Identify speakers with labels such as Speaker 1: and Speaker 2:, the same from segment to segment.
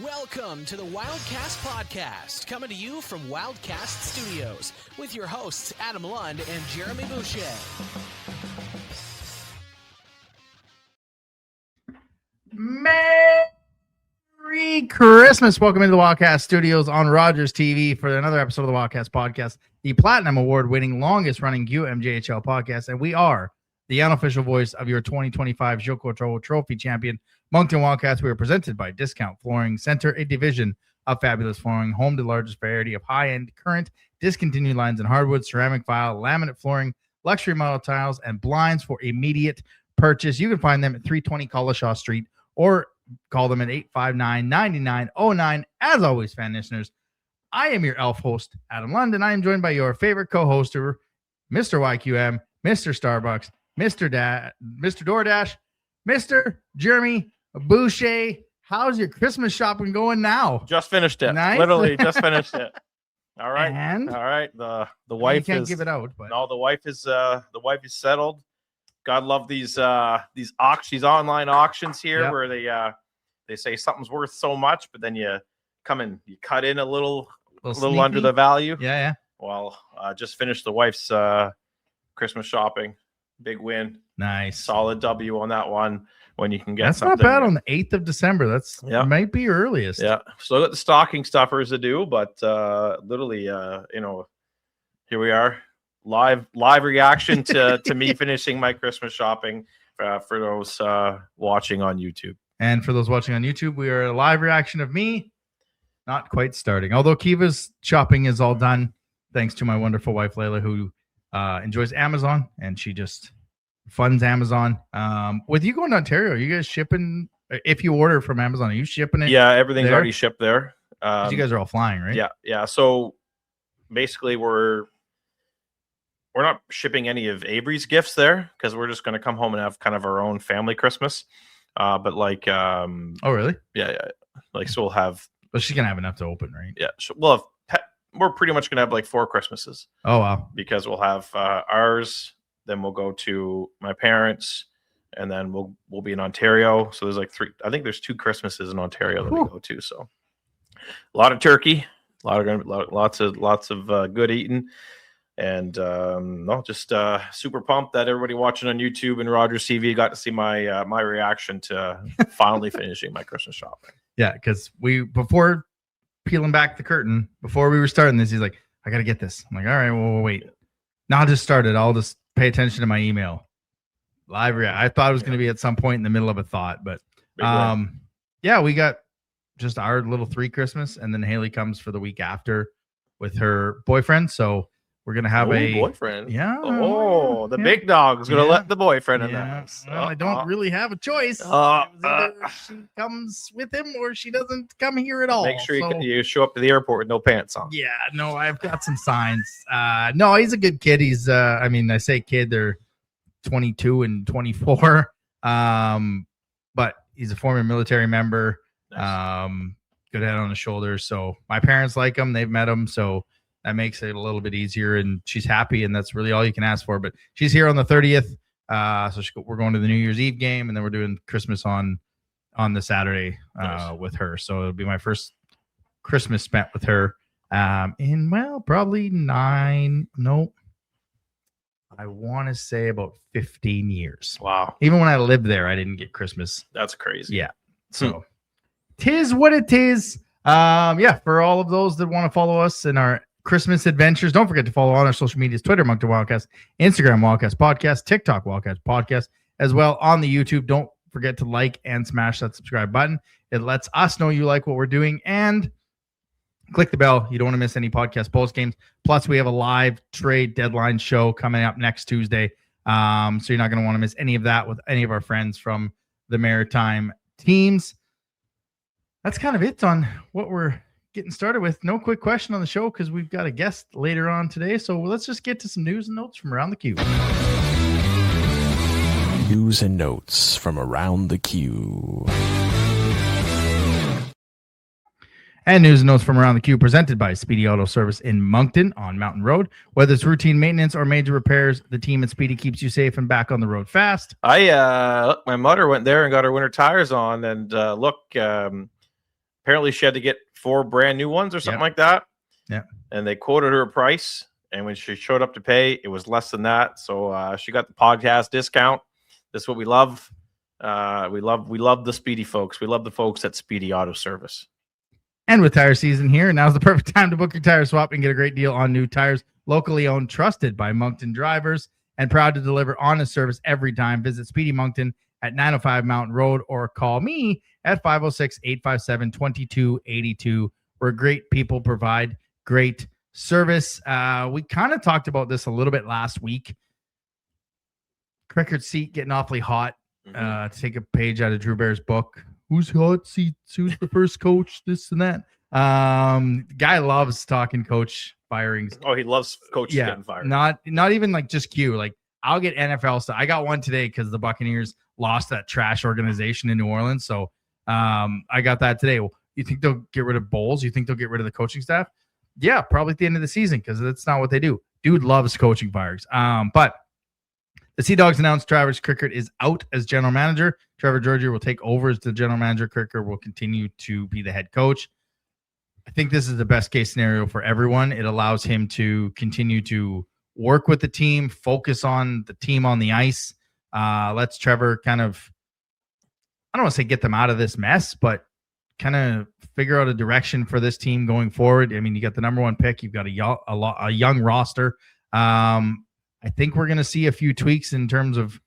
Speaker 1: Welcome to the Wildcats podcast, coming to you from Wildcats Studios with your hosts Adam Lund and Jeremy Boucher.
Speaker 2: Merry Christmas. Welcome into the Wildcats Studios on Rogers TV for another episode of the Wildcats podcast, the Platinum Award-winning, longest-running QMJHL podcast, and we are the unofficial voice of your 2025 Gilles Couture Trophy champion, Moncton Wildcats. We are presented by Discount Flooring Center, a division of Fabulous Flooring, home to the largest variety of high-end, current, discontinued lines in hardwood, ceramic tile, laminate flooring, luxury model tiles, and blinds for immediate purchase. You can find them at 320 Collishaw Street or call them at 859-9909. As always, fan listeners, I am your elf host, Adam Lund, and I am joined by your favorite co-hoster, Mr. YQM, Mr. Starbucks, Mr. DoorDash, Mr. Jeremy Boucher. How's your Christmas shopping going now?
Speaker 3: Just finished it.
Speaker 2: Nice.
Speaker 3: Literally just finished it. All right.
Speaker 2: And
Speaker 3: all right. The wife
Speaker 2: you can't give it out, but
Speaker 3: no, the wife is settled. God love these online auctions here, where they say something's worth so much, but then you come and you cut in a little under the value.
Speaker 2: Yeah.
Speaker 3: Well, just finished the wife's Christmas shopping. Big win.
Speaker 2: Nice.
Speaker 3: Solid W on that one. When you can get
Speaker 2: that's
Speaker 3: something.
Speaker 2: not bad on the 8th of December. That's might be earliest.
Speaker 3: Yeah. Still got the stocking stuffers to do, but literally, here we are. Live reaction to me finishing my Christmas shopping for those watching on YouTube.
Speaker 2: And for those watching on YouTube, we are a live reaction of me not quite starting. Although Kiva's shopping is all done, thanks to my wonderful wife, Layla, who enjoys Amazon, and she just funds Amazon. With you going to Ontario, are you guys shipping? If you order from Amazon, are you shipping it?
Speaker 3: Yeah, everything's already shipped there.
Speaker 2: You guys are all flying, right?
Speaker 3: Yeah. So basically, we're not shipping any of Avery's gifts there because we're just going to come home and have kind of our own family Christmas. But like,
Speaker 2: oh really?
Speaker 3: Yeah. Like, so we'll have.
Speaker 2: But she's gonna have enough to open, right?
Speaker 3: Yeah. So we'll have. We're pretty much gonna have like 4 Christmases.
Speaker 2: Oh wow!
Speaker 3: Because we'll have ours, then we'll go to my parents, and then we'll be in Ontario. So there's like 3. I think there's 2 Christmases in Ontario that we go to. So a lot of turkey, lots of good eating. And just super pumped that everybody watching on YouTube and Rogers TV got to see my my reaction to finally finishing my Christmas shopping.
Speaker 2: Yeah, because before peeling back the curtain, before we were starting this, he's like, I gotta get this. I'm like, all right, well, wait. Now I just started. I'll just pay attention to my email. Live react. I thought it was gonna be at some point in the middle of a thought, but we got just our little 3 Christmas, and then Haley comes for the week after with her boyfriend. So we're gonna have a
Speaker 3: boyfriend.
Speaker 2: Yeah.
Speaker 3: Oh, the big dog's gonna let the boyfriend in the house.
Speaker 2: Well, I don't really have a choice. Either she comes with him or she doesn't come here at all.
Speaker 3: Make sure you show up to the airport with no pants on.
Speaker 2: Yeah, no, I've got some signs. No, he's a good kid. He's I say kid, they're 22 and 24. But he's a former military member. Nice. Good head on his shoulders. So my parents like him. They've met him. So that makes it a little bit easier, and she's happy, and that's really all you can ask for. But she's here on the 30th, we're going to the New Year's Eve game, and then we're doing Christmas on the Saturday with her. So it'll be my first Christmas spent with her in, probably I want to say about 15 years.
Speaker 3: Wow.
Speaker 2: Even when I lived there, I didn't get Christmas.
Speaker 3: That's crazy.
Speaker 2: Yeah. So tis what it is. For all of those that want to follow us in our Christmas adventures, don't forget to follow on our social medias: Twitter, Moncton Wildcats, Instagram, Wildcats Podcast, TikTok, Wildcats Podcast, as well on the YouTube. Don't forget to like and smash that subscribe button. It lets us know you like what we're doing, and click the bell. You don't want to miss any podcast post games. Plus, we have a live trade deadline show coming up next Tuesday. So you're not going to want to miss any of that with any of our friends from the Maritime teams. That's kind of it on what we're getting started with. No quick question on the show because we've got a guest later on today. So let's just get to some news and notes from around the queue.
Speaker 1: News and notes from around the queue.
Speaker 2: And news and notes from around the queue presented by Speedy Auto Service in Moncton on Mountain Road. Whether it's routine maintenance or major repairs, the team at Speedy keeps you safe and back on the road fast.
Speaker 3: My mother went there and got her winter tires on, and apparently she had to get 4 brand new ones or something like that.
Speaker 2: Yeah.
Speaker 3: And they quoted her a price. And when she showed up to pay, it was less than that. So she got the podcast discount. That's what we love. We love the Speedy folks. We love the folks at Speedy Auto Service.
Speaker 2: And with tire season here, now's the perfect time to book your tire swap and get a great deal on new tires. Locally owned, trusted by Moncton drivers, and proud to deliver honest service every time. Visit Speedy Moncton at 905 Mountain Road or call me at 506-857-2282, where great people provide great service. We kind of talked about this a little bit last week. Crickard seat getting awfully hot. To take a page out of Drew Bear's book. Who's hot seats? Who's the first coach? This and that. Guy loves talking coach firings.
Speaker 3: Oh, he loves coaches getting fired.
Speaker 2: Not even like just Q. Like I'll get NFL stuff. I got one today because the Buccaneers lost that trash organization in New Orleans. So I got that today. Well, you think they'll get rid of Bowles? You think they'll get rid of the coaching staff? Yeah, probably at the end of the season because that's not what they do. Dude loves coaching firings. But the Seadogs announced Travis Crickard is out as general manager. Trevor Georgie will take over as the general manager. Crickard will continue to be the head coach. I think this is the best case scenario for everyone. It allows him to continue to work with the team, focus on the team on the ice. Lets Trevor kind of, I don't want to say get them out of this mess, but kind of figure out a direction for this team going forward. I mean, you got the number 1 pick. You've got a young roster. I think we're going to see a few tweaks in terms of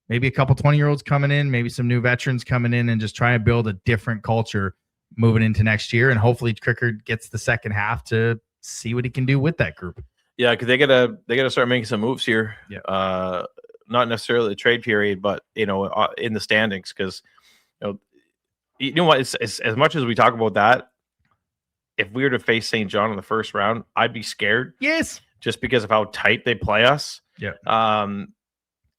Speaker 2: maybe a couple 20-year-olds coming in, maybe some new veterans coming in, and just try and build a different culture moving into next year. And hopefully Crickard gets the second half to see what he can do with that group. Yeah,
Speaker 3: because they gotta start making some moves here.
Speaker 2: Yeah.
Speaker 3: Not necessarily the trade period, but in the standings, because you know what? It's as much as we talk about that. If we were to face St. John in the first round, I'd be scared.
Speaker 2: Yes.
Speaker 3: Just because of how tight they play us.
Speaker 2: Yeah.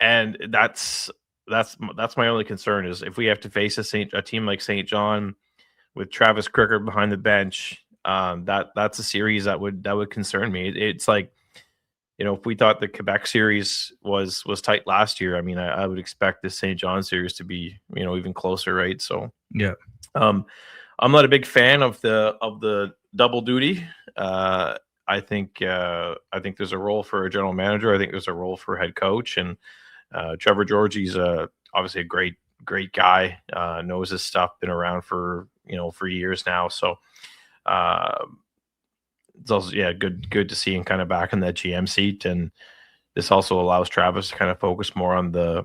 Speaker 3: And that's my only concern is if we have to face a team like St. John with Travis Crickard behind the bench, that's a series that would concern me. It's like, if we thought the Quebec series was tight last year, I mean, I would expect the St. John series to be, even closer, right? So
Speaker 2: yeah.
Speaker 3: I'm not a big fan of the double duty. I think there's a role for a general manager. I think there's a role for a head coach, and Trevor Georgie's obviously a great guy. Knows his stuff. Been around for years now. So it's also good to see him kind of back in that GM seat, and this also allows Travis to kind of focus more on the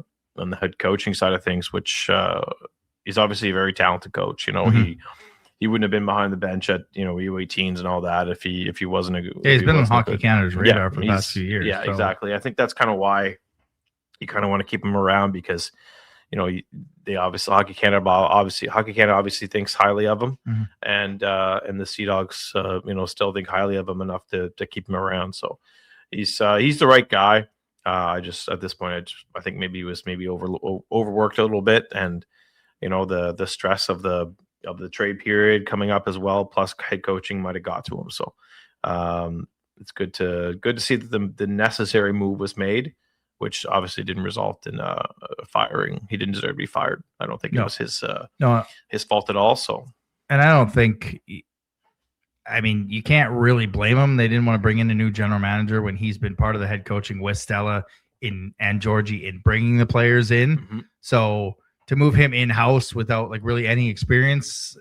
Speaker 3: head coaching side of things, which he's obviously a very talented coach. He wouldn't have been behind the bench at U18s and all that if he wasn't a good.
Speaker 2: Yeah, he's been on Hockey Canada's radar for the past few years.
Speaker 3: Yeah, so. Exactly. I think that's kind of why you kind of want to keep him around, because they obviously Hockey Canada obviously thinks highly of him, and the Seadogs still think highly of him enough to keep him around. So he's the right guy. I just at this point I think maybe he was overworked a little bit, and the stress of the trade period coming up as well, plus head coaching might have got to him. So it's good to see that the necessary move was made, which obviously didn't result in firing. He didn't deserve to be fired. I don't think it was his fault at all. So,
Speaker 2: and I don't think, I mean, you can't really blame him. They didn't want to bring in a new general manager when he's been part of the head coaching with Stella and Georgie in bringing the players in. So to move him in-house without like really any experience,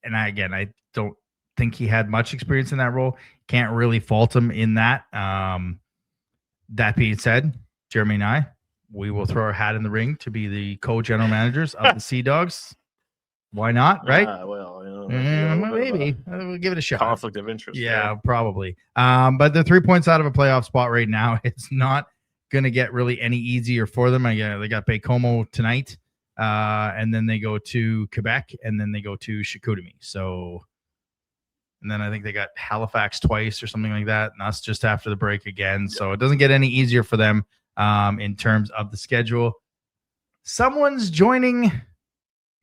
Speaker 2: and I don't think he had much experience in that role. Can't really fault him in that. That being said, Jeremy and I, we will throw our hat in the ring to be the co-general managers of the Seadogs. Why not, right? Maybe. We'll give it a shot.
Speaker 3: Conflict of interest.
Speaker 2: Yeah, probably. But they're 3 points out of a playoff spot right now. It's not going to get really any easier for them. They got Baie-Comeau tonight. And then they go to Quebec, and then they go to Chicoutimi. So, and then I think they got Halifax twice or something like that, and us just after the break again. So it doesn't get any easier for them in terms of the schedule. Someone's joining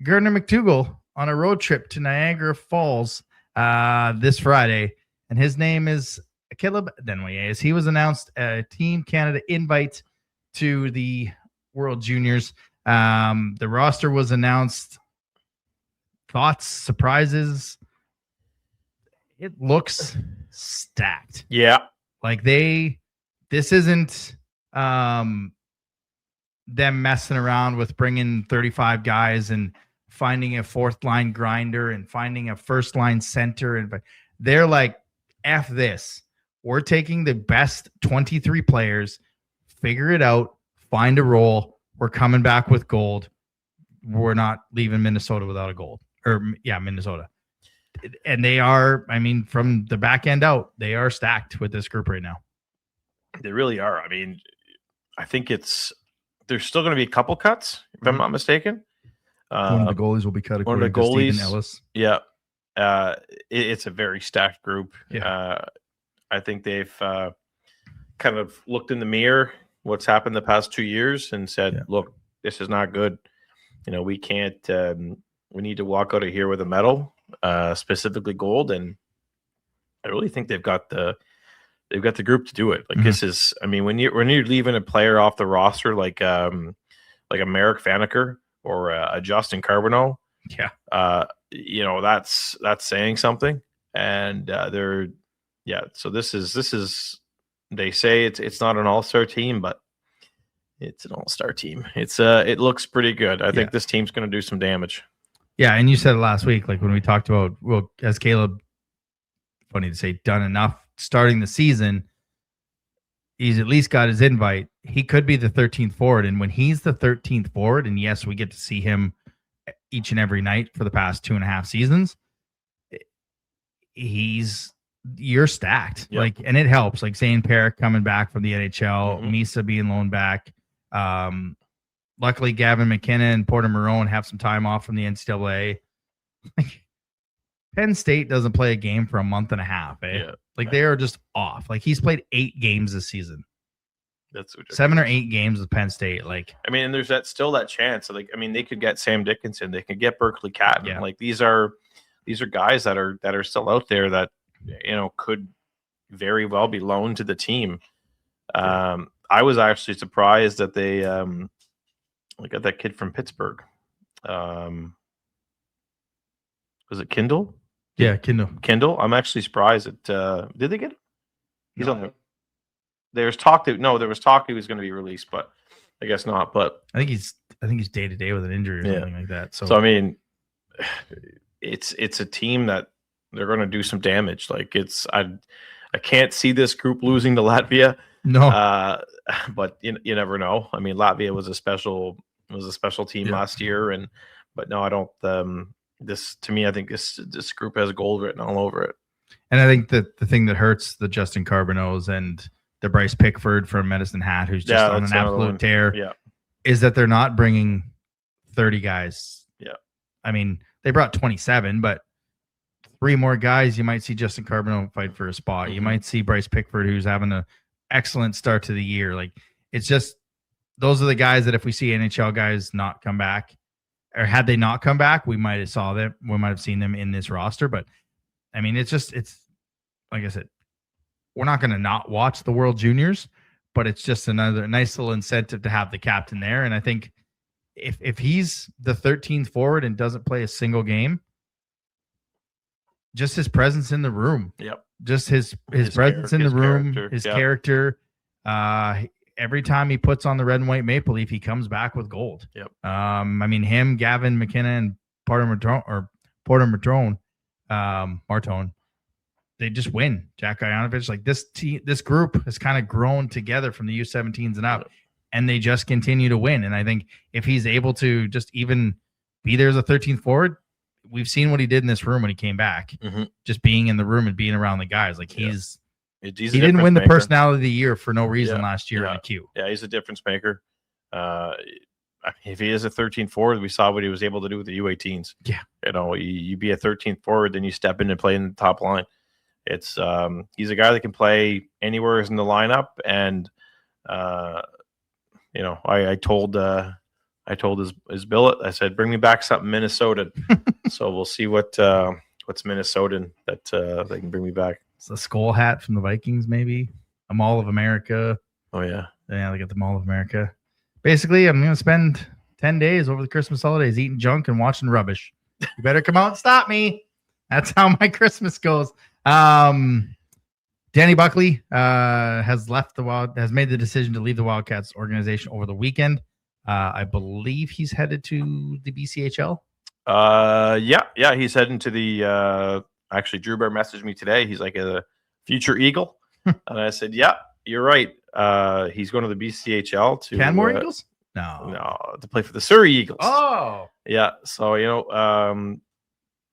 Speaker 2: Gardner McDougall on a road trip to Niagara Falls this Friday, and his name is Caleb Desnoyers. He was announced a Team Canada invite to the World Juniors. The roster was announced thoughts, surprises. It looks stacked.
Speaker 3: Yeah.
Speaker 2: Like this isn't them messing around with bringing 35 guys and finding a fourth line grinder and finding a first line center. And they're like, F this. We're taking the best 23 players, figure it out, find a role. We're coming back with gold. We're not leaving Minnesota without a gold. Minnesota. And they are, I mean, from the back end out, they are stacked with this group right now.
Speaker 3: They really are. I mean, I think there's still going to be a couple cuts, if I'm not mistaken.
Speaker 2: One of the goalies will be cut.
Speaker 3: One of the goalies.
Speaker 2: Stephen Ellis.
Speaker 3: Yeah. It's a very stacked group.
Speaker 2: Yeah.
Speaker 3: I think they've kind of looked in the mirror, what's happened the past 2 years, and said, look, this is not good. We can't, we need to walk out of here with a medal, specifically gold. And I really think they've got the group to do it. Like this is, I mean, when you're leaving a player off the roster, like a Marek Vaneker or a Justin Carbonneau, that's saying something. And so this is, they say it's not an all-star team, but it's an all-star team. It looks pretty good. I think this team's going to do some damage.
Speaker 2: Yeah, and you said it last week, like when we talked about, well, has Caleb, funny to say, done enough starting the season? He's at least got his invite. He could be the 13th forward, and when he's the 13th forward, and yes, we get to see him each and every night for the past 2.5 seasons, you're stacked.
Speaker 3: Yep.
Speaker 2: Like, and it helps. Like Zane Parrick coming back from the NHL, Misa being loaned back. Luckily, Gavin McKinnon and Porter Marone have some time off from the NCAA. Like, Penn State doesn't play a game for a month and a half.
Speaker 3: Yeah,
Speaker 2: like they are just off. Like he's played 8 games this season.
Speaker 3: That's ridiculous.
Speaker 2: 7 or 8 games with Penn State. Like,
Speaker 3: I mean, and there's still that chance. Like, I mean, they could get Sam Dickinson. They could get Berkeley Catton.
Speaker 2: Yeah.
Speaker 3: Like these are guys that are still out there that could very well be loaned to the team. I was actually surprised that they got that kid from Pittsburgh. Was it Kindle?
Speaker 2: Yeah, Kindle.
Speaker 3: I'm actually surprised that did they get him? He's on there. There was talk he was going to be released, but I guess not. But
Speaker 2: I think he's day to day with an injury or something like that. So
Speaker 3: I mean, it's a team that they're going to do some damage. Like I can't see this group losing to Latvia.
Speaker 2: No.
Speaker 3: But you never know. I mean, Latvia was a special team last year, but no, I don't. This to me, I think this group has gold written all over it.
Speaker 2: And I think that the thing that hurts the Justin Carbonneaus and the Bryce Pickford from Medicine Hat, who's just on an absolute tear, is that they're not bringing 30 guys.
Speaker 3: Yeah.
Speaker 2: I mean, they brought 27, but 3 more guys, you might see Justin Carbonneau fight for a spot. You might see Bryce Pickford, who's having an excellent start to the year. Like, it's just, those are the guys that if we see NHL guys not come back, or had they not come back, we might have saw them. We might have seen them in this roster. But I mean, it's like I said, we're not going to not watch the World Juniors, but it's just another nice little incentive to have the captain there. And I think if he's the 13th forward and doesn't play a single game, just his presence in the room.
Speaker 3: Yep.
Speaker 2: Just his presence in the room, his character. Every time he puts on the red and white maple leaf, he comes back with gold.
Speaker 3: Yep.
Speaker 2: I mean, him, Gavin McKinnon, and Porter Martone, they just win. Jack Ivanovich, like this group has kind of grown together from the U17s and up, and they just continue to win. And I think if he's able to just even be there as a 13th forward, we've seen what he did in this room when he came back, just being in the room and being around the guys. Like he didn't win the personality of the year for no reason last year in the Q.
Speaker 3: Yeah, he's a difference maker. If he is a 13th forward, we saw what he was able to do with the U18s.
Speaker 2: Yeah.
Speaker 3: You be a 13th forward, then you step in and play in the top line. It's he's a guy that can play anywhere in the lineup. And, I told his billet, I said, bring me back something Minnesota. So we'll see what's Minnesotan that they can bring me back.
Speaker 2: It's a skull hat from the Vikings, maybe a Mall of America.
Speaker 3: Oh yeah.
Speaker 2: Yeah, they got the Mall of America. Basically, I'm going to spend 10 days over the Christmas holidays eating junk and watching rubbish. You better come out and stop me. That's how my Christmas goes. Danny Buckley has made the decision to leave the Wildcats organization over the weekend. I believe he's headed to the BCHL.
Speaker 3: Yeah, he's heading to the. Actually, Drew Bear messaged me today. He's like a future Eagle, and I said, "Yeah, you're right. He's going to the BCHL to
Speaker 2: Canmore Eagles. No,
Speaker 3: to play for the Surrey Eagles.
Speaker 2: Oh,
Speaker 3: yeah. So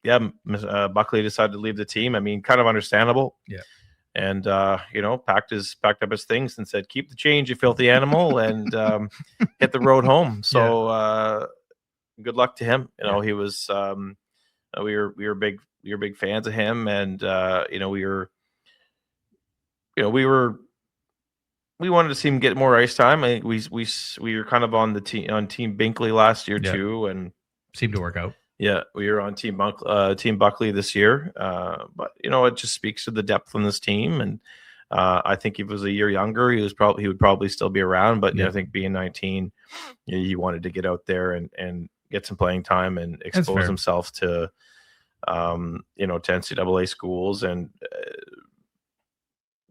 Speaker 3: Buckley decided to leave the team. I mean, kind of understandable.
Speaker 2: Yeah.
Speaker 3: And packed up his things and said, "Keep the change, you filthy animal," and hit the road home. So good luck to him. He was. We were big fans of him, and we wanted to see him get more ice time. I think we were kind of on Team Binkley last year too, and
Speaker 2: seemed to work out.
Speaker 3: Yeah, we were on Team Buckley this year, but it just speaks to the depth on this team. And I think if he was a year younger, he would probably still be around. But I think being 19, he wanted to get out there and get some playing time and expose himself to to NCAA schools, and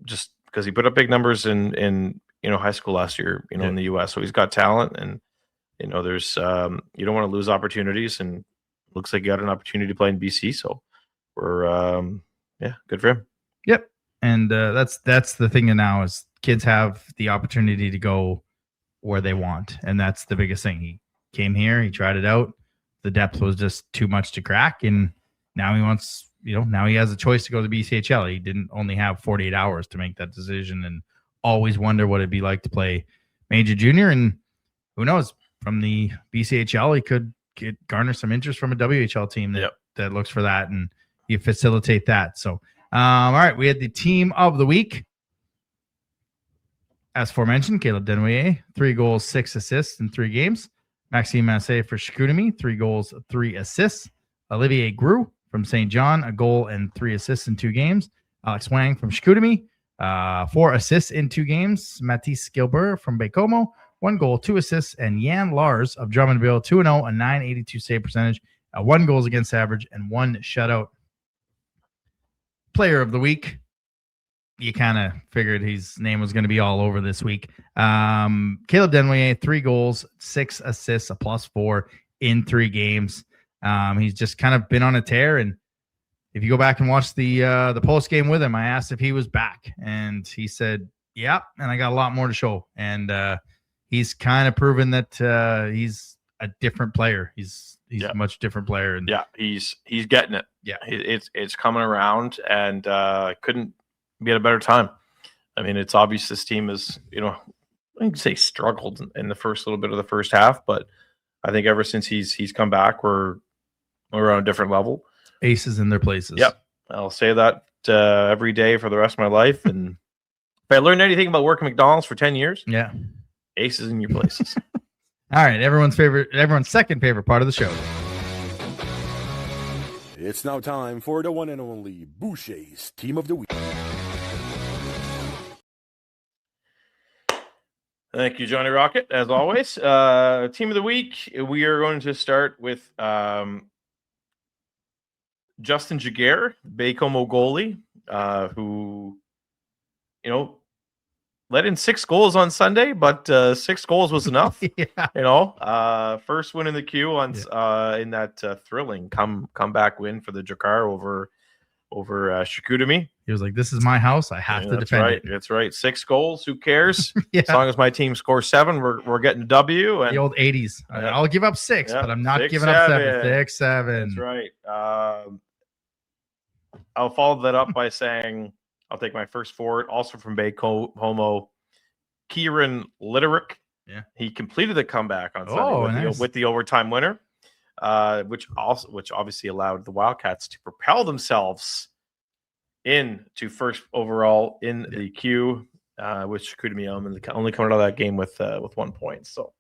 Speaker 3: just because he put up big numbers in high school last year, in the U.S. So he's got talent, and there's you don't want to lose opportunities, and looks like he got an opportunity to play in BC. So we're good for him.
Speaker 2: Yep. And that's the thing now is kids have the opportunity to go where they want, and that's the biggest thing. He came here, he tried it out. The depth was just too much to crack, and now he wants, now he has a choice to go to the BCHL. He didn't only have 48 hours to make that decision, and always wonder what it'd be like to play Major Junior. And who knows, from the BCHL, he could garner some interest from a WHL team that looks for that, and you facilitate that. So, all right, we had the team of the week. As aforementioned, Caleb Desnoyers, 3 goals, 6 assists in 3 games. Maxime Massé for Chicoutimi, 3 goals, 3 assists. Olivier Groux from St. John, a goal and 3 assists in 2 games. Alex Wang from Chicoutimi, 4 assists in 2 games. Mathis Gilbert from Baie-Comeau, 1 goal, 2 assists. And Jan Lars of Drummondville, 2-0, a .982 save percentage, 1 goals against average, and 1 shutout. Player of the week. You kind of figured his name was going to be all over this week. Caleb Desnoyers, 3 goals, 6 assists, a +4 in 3 games. He's just kind of been on a tear. And if you go back and watch the post game with him, I asked if he was back, and he said, "Yeah, and I got a lot more to show." And he's kind of proven that he's a different player. He's a much different player. And
Speaker 3: he's getting it. Yeah, it's coming around, and couldn't be at a better time. I mean, it's obvious this team is, I can say struggled in the first little bit of the first half, but I think ever since he's come back, we're on a different level.
Speaker 2: Aces in their places.
Speaker 3: Yep, I'll say that every day for the rest of my life. And if I learned anything about working McDonald's for 10 years, aces in your places.
Speaker 2: All right, everyone's second favorite part of the show.
Speaker 4: It's now time for the one and only Boucher's Team of the Week.
Speaker 3: Thank you, Johnny Rocket, as always. Team of the week, we are going to start with Justin Jaguar, Baie-Comeau goalie, who, let in 6 goals on Sunday, but 6 goals was enough. First win in the queue on in that thrilling comeback win for the Jaguar over Chicoutimi.
Speaker 2: He was like, "This is my house. I have to defend it."
Speaker 3: That's right. 6 goals. Who cares? As long as my team scores 7, we're getting a W. And
Speaker 2: the old 80s. I'll give up 6, but I'm not giving up 7. 6-7.
Speaker 3: That's right. I'll follow that up by saying I'll take my first forward, also from Baie-Comeau, Kieran Litterick.
Speaker 2: Yeah,
Speaker 3: he completed the comeback on Sunday with the overtime winner, which obviously allowed the Wildcats to propel themselves into first overall in the queue, which Chicoutimi only coming out of that game with 1 point. So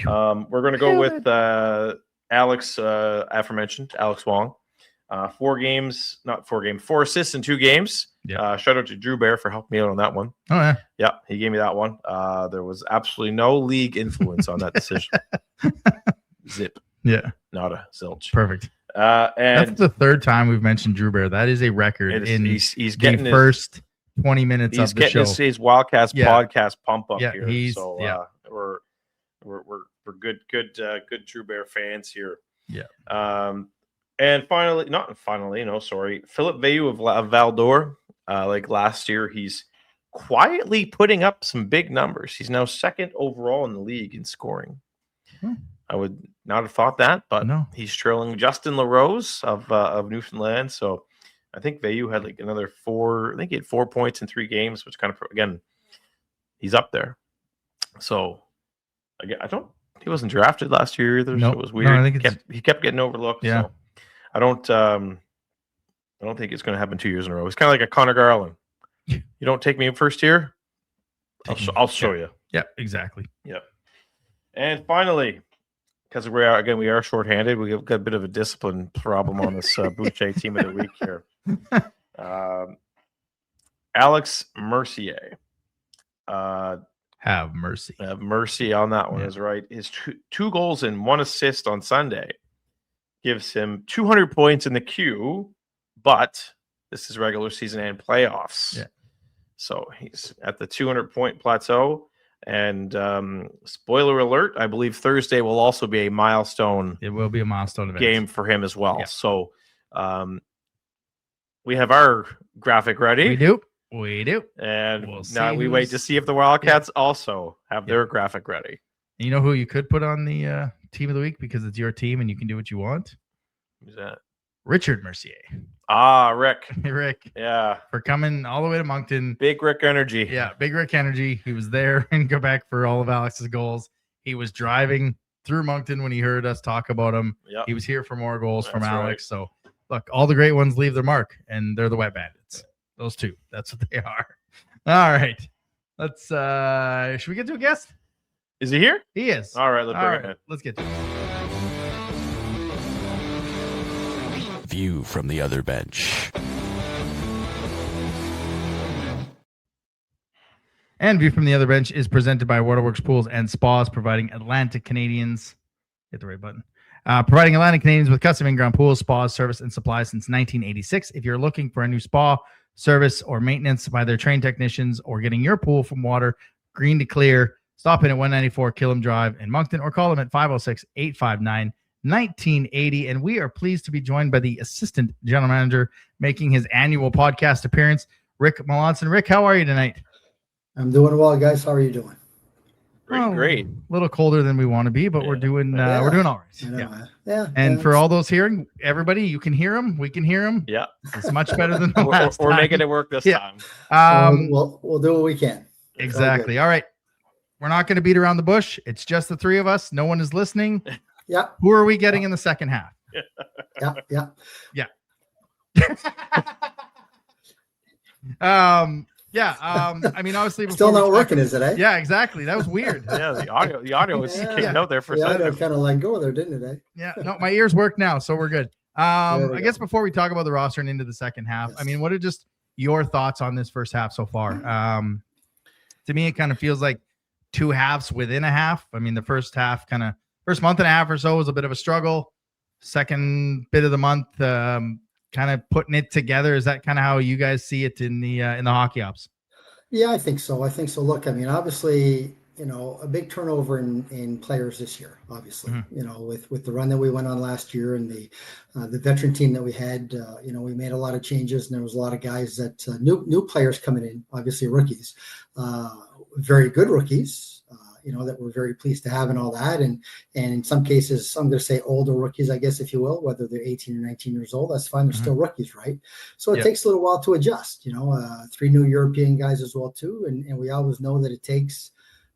Speaker 3: we're going to go with aforementioned Alex Wong. 4 assists in 2 games. Shout out to Drew Bear for helping me out on that one.
Speaker 2: Oh
Speaker 3: yeah, he gave me that one. There was absolutely no league influence on that decision. Zip.
Speaker 2: Yeah,
Speaker 3: not a zilch.
Speaker 2: Perfect.
Speaker 3: And
Speaker 2: that's the third time we've mentioned Drew Bear. That is a record
Speaker 3: he's getting
Speaker 2: the first 20 minutes of the show.
Speaker 3: He's getting his Wildcats podcast pump up here. We're good Drew Bear fans here.
Speaker 2: Yeah.
Speaker 3: And Philip Veilleux of Val-d'Or. Like last year, he's quietly putting up some big numbers. He's now second overall in the league in scoring. I would not have thought that, but
Speaker 2: no.
Speaker 3: He's trailing Justin LaRose of Newfoundland. So I think Veilleux had like another 4. I think he had 4 points in 3 games, which kind of, again, he's up there. So again, he wasn't drafted last year either.
Speaker 2: Nope.
Speaker 3: So it was weird.
Speaker 2: No, I think
Speaker 3: he kept getting overlooked.
Speaker 2: Yeah.
Speaker 3: So I don't think it's going to happen 2 years in a row. It's kind of like a Connor Garland. You don't take me in first year, I'll show you.
Speaker 2: Yeah, exactly.
Speaker 3: Yep. And finally, because we are shorthanded, we've got a bit of a discipline problem on this Boucher team of the week here. Alex Mercier.
Speaker 2: Have mercy.
Speaker 3: Have mercy on that one is right. His 2 goals and 1 assist on Sunday gives him 200 points in the queue, but this is regular season and playoffs.
Speaker 2: Yeah.
Speaker 3: So he's at the 200-point plateau. And spoiler alert, I believe Thursday will also be a milestone.
Speaker 2: It will be a milestone event.
Speaker 3: Game for him as well.
Speaker 2: Yeah.
Speaker 3: So we have our graphic ready.
Speaker 2: We do.
Speaker 3: And
Speaker 2: we'll
Speaker 3: now we wait to see if the Wildcats also have their graphic ready.
Speaker 2: You know who you could put on the team of the week because it's your team and you can do what you want?
Speaker 3: Who's that?
Speaker 2: Richard Mercier.
Speaker 3: Rick.
Speaker 2: Rick.
Speaker 3: Yeah.
Speaker 2: For coming all the way to Moncton.
Speaker 3: Big Rick energy.
Speaker 2: Yeah, big Rick energy. He was there in Quebec for all of Alex's goals. He was driving through Moncton when he heard us talk about him.
Speaker 3: Yep.
Speaker 2: He was here for more goals from Alex.
Speaker 3: Right.
Speaker 2: So, look, all the great ones leave their mark, and they're the Wet Bandits. Those 2. That's what they are. All right. Let's should we get to a guest?
Speaker 3: Is he here?
Speaker 2: He is.
Speaker 3: All right, let's bring him in.
Speaker 2: Let's get to it.
Speaker 5: View from the other bench.
Speaker 2: And View from the Other Bench is presented by Waterworks Pools and Spas, providing Atlantic Canadians. Hit the right button. Providing Atlantic Canadians with custom in-ground pools, spas, service, and supplies since 1986. If you're looking for a new spa, service, or maintenance by their trained technicians, or getting your pool from water green to clear, stop in at 194 Killam Drive in Moncton, or call them at 506-859-1980. And we are pleased to be joined by the Assistant General Manager making his annual podcast appearance, Rick Melanson. Rick, how are you tonight?
Speaker 6: I'm doing well, guys. How are you doing?
Speaker 3: Great.
Speaker 2: A little colder than we want to be, but we're doing all right. And for all those hearing, everybody, you can hear them. We can hear them.
Speaker 3: Yeah.
Speaker 2: It's much better than the last
Speaker 3: We're
Speaker 2: time.
Speaker 3: making it work this time.
Speaker 6: We'll do what we can.
Speaker 2: Exactly. All right. We're not going to beat around the bush. It's just the 3 of us. No one is listening.
Speaker 6: Yeah.
Speaker 2: Who are we getting in the second half?
Speaker 6: Yeah.
Speaker 2: I mean, obviously,
Speaker 6: still not working, is it? Eh?
Speaker 2: Yeah, exactly. That was weird.
Speaker 3: Yeah, the audio was kicking out there for a
Speaker 6: second.
Speaker 3: second.
Speaker 6: Audio kind of let go there, didn't it? Eh?
Speaker 2: Yeah, no, my ears work now, so we're good. I guess before we talk about the roster and into the second half,
Speaker 6: yes.
Speaker 2: I mean, what are just your thoughts on this first half so far? To me, it kind of feels like 2 halves within a half. I mean, the first half, first month and a half or so was a bit of a struggle. Second bit of the month, kind of putting it together. Is that kind of how you guys see it in the hockey ops?
Speaker 6: Yeah, I think so. Look, I mean, obviously, a big turnover in players this year, obviously, with the run that we went on last year and the veteran team that we had, we made a lot of changes and there was a lot of guys that new players coming in, obviously rookies, very good rookies, that we're very pleased to have and all that. And in some cases, I'm going to say older rookies, I guess, if you will, whether they're 18 or 19 years old, that's fine. They're still rookies, right? So it takes a little while to adjust, 3 new European guys as well, too. And we always know that it takes,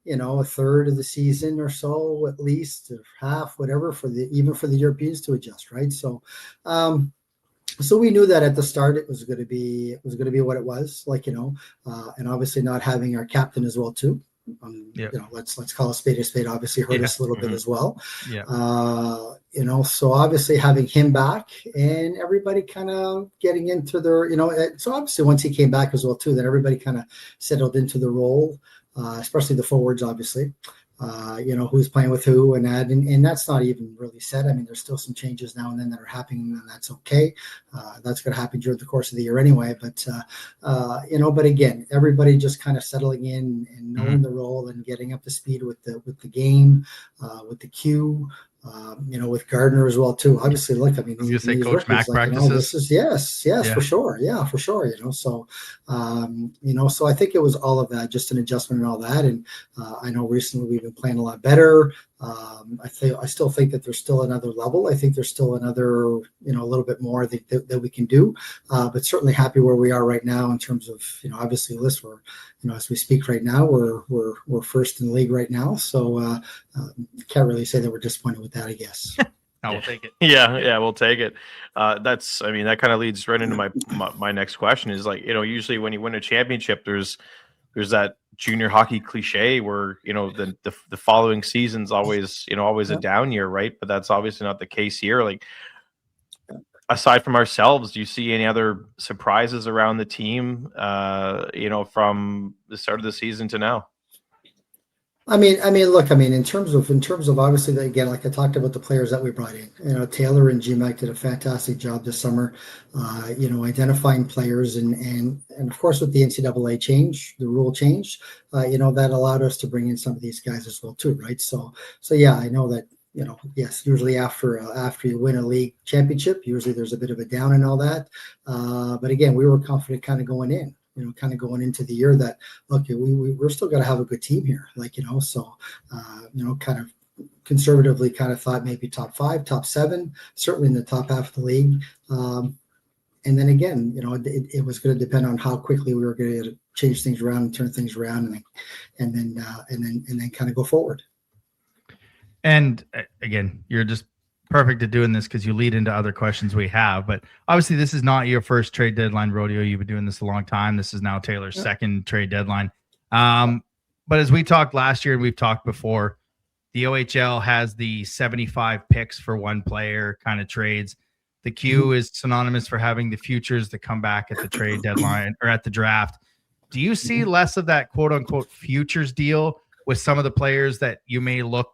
Speaker 6: a third of the season or so, at least, or half, whatever, even for the Europeans to adjust, right? So, so we knew that at the start it was going to be what it was, and obviously not having our captain as well, too. Let's call a spade, obviously hurt us a little bit as well. So obviously having him back and everybody kind of getting into their, so obviously once he came back as well too, that everybody kind of settled into the role, especially the forwards, obviously. who's playing with who and that, and that's not even really said. I mean, there's still some changes now and then that are happening, and that's okay. That's going to happen during the course of the year anyway. But but again, everybody just kind of settling in and knowing the role and getting up to speed with the game, with the queue. With Gardner as well too. Obviously, look, I mean,
Speaker 2: I was gonna say
Speaker 6: these
Speaker 2: Coach
Speaker 6: rookies,
Speaker 2: Mac practices.
Speaker 6: this is yes,
Speaker 2: Yeah.
Speaker 6: for sure, for sure. So, so I think it was all of that, just an adjustment and all that. And I know recently we've been playing a lot better. I still think that there's still another level. I think there's still another, a little bit more that we can do. But certainly happy where we are right now in terms of, obviously, list we're, as we speak right now, we're first in the league right now. So can't really say that we're disappointed with that, I guess.
Speaker 2: No, we'll take it.
Speaker 3: Yeah, we'll take it. That kind of leads right into my next question is usually when you win a championship, there's that junior hockey cliche where, the following season's always a down year, right? But that's obviously not the case here. Like, aside from ourselves, do you see any other surprises around the team, from the start of the season to now?
Speaker 6: Look, in terms of obviously, again, like I talked about the players that we brought in, Taylor and GMAC did a fantastic job this summer, identifying players and of course with the NCAA change, the rule change, that allowed us to bring in some of these guys as well too, right? So yeah, I know that, yes, usually after you win a league championship, usually there's a bit of a down and all that. But again, we were confident kind of going in. Going into the year that, look, we're still going to have a good team here, kind of conservatively kind of thought maybe top 5, top 7, certainly in the top half of the league. And then again, it was going to depend on how quickly we were going to change things around and turn things around and then kind of go forward.
Speaker 2: And again, you're just perfect at doing this because you lead into other questions we have. But obviously, this is not your first trade deadline rodeo. You've been doing this a long time. This is now Taylor's second trade deadline. But as we talked last year and we've talked before, the OHL has the 75 picks for one player kind of trades. The Q is synonymous for having the futures that come back at the trade deadline or at the draft. Do you see less of that quote unquote futures deal with some of the players that you may look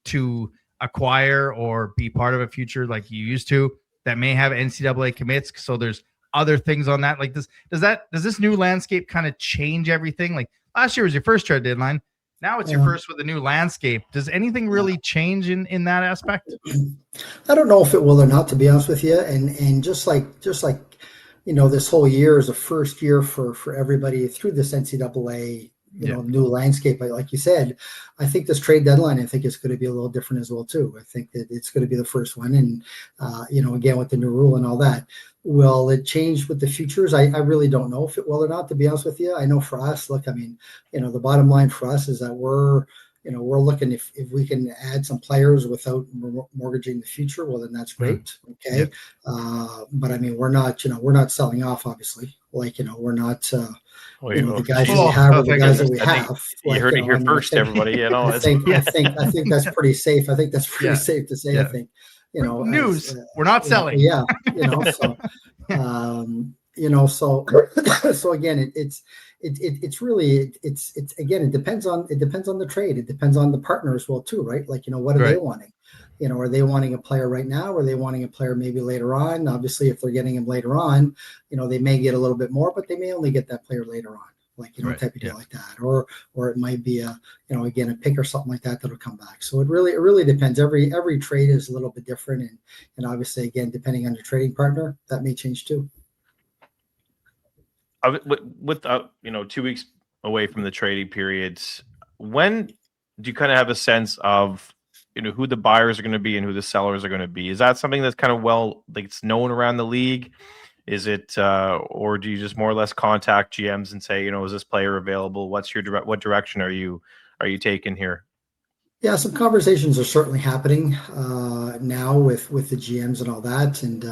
Speaker 2: to acquire or be part of a future like you used to that may have NCAA commits? So there's other things on that. Like this, does this new landscape kind of change everything? Like last year was your first trade deadline. Now it's your first with a new landscape. Does anything really change in that aspect?
Speaker 6: I don't know if it will or not, to be honest with you. And just like this whole year is a first year for everybody through this NCAA new landscape, like you said. I think this trade deadline, I think it's going to be a little different as well too. I think that it's going to be the first one, and again with the new rule and all that. Will it change with the futures? I really don't know if it will or not, to be honest with you. I know for us, look, the bottom line for us is that we're looking if we can add some players without mortgaging the future, well, then that's great. Okay. But we're not selling off, obviously. We're not, the guys that we have are the guys that we have.
Speaker 3: You heard it here first, everybody.
Speaker 6: I think that's pretty safe. I think that's pretty safe to say. I think,
Speaker 2: news. We're not selling.
Speaker 6: So, so again, it's really again, it depends on the trade. It depends on the partner as well too, right? What are they wanting? Are they wanting a player right now? Or are they wanting a player maybe later on? Obviously, if they're getting him later on, they may get a little bit more, but they may only get that player later on. Type of deal like that, or it might be again a pick or something like that that'll come back. So it really depends. Every trade is a little bit different, and obviously again depending on your trading partner, that may change too.
Speaker 3: With 2 weeks away from the trading periods, when do you kind of have a sense of who the buyers are going to be and who the sellers are going to be? Is that something that's kind of it's known around the league? Is it, or do you just more or less contact GMs and say, is this player available? What direction are you taking here?
Speaker 6: Yeah, some conversations are certainly happening now with the GMs and all that, and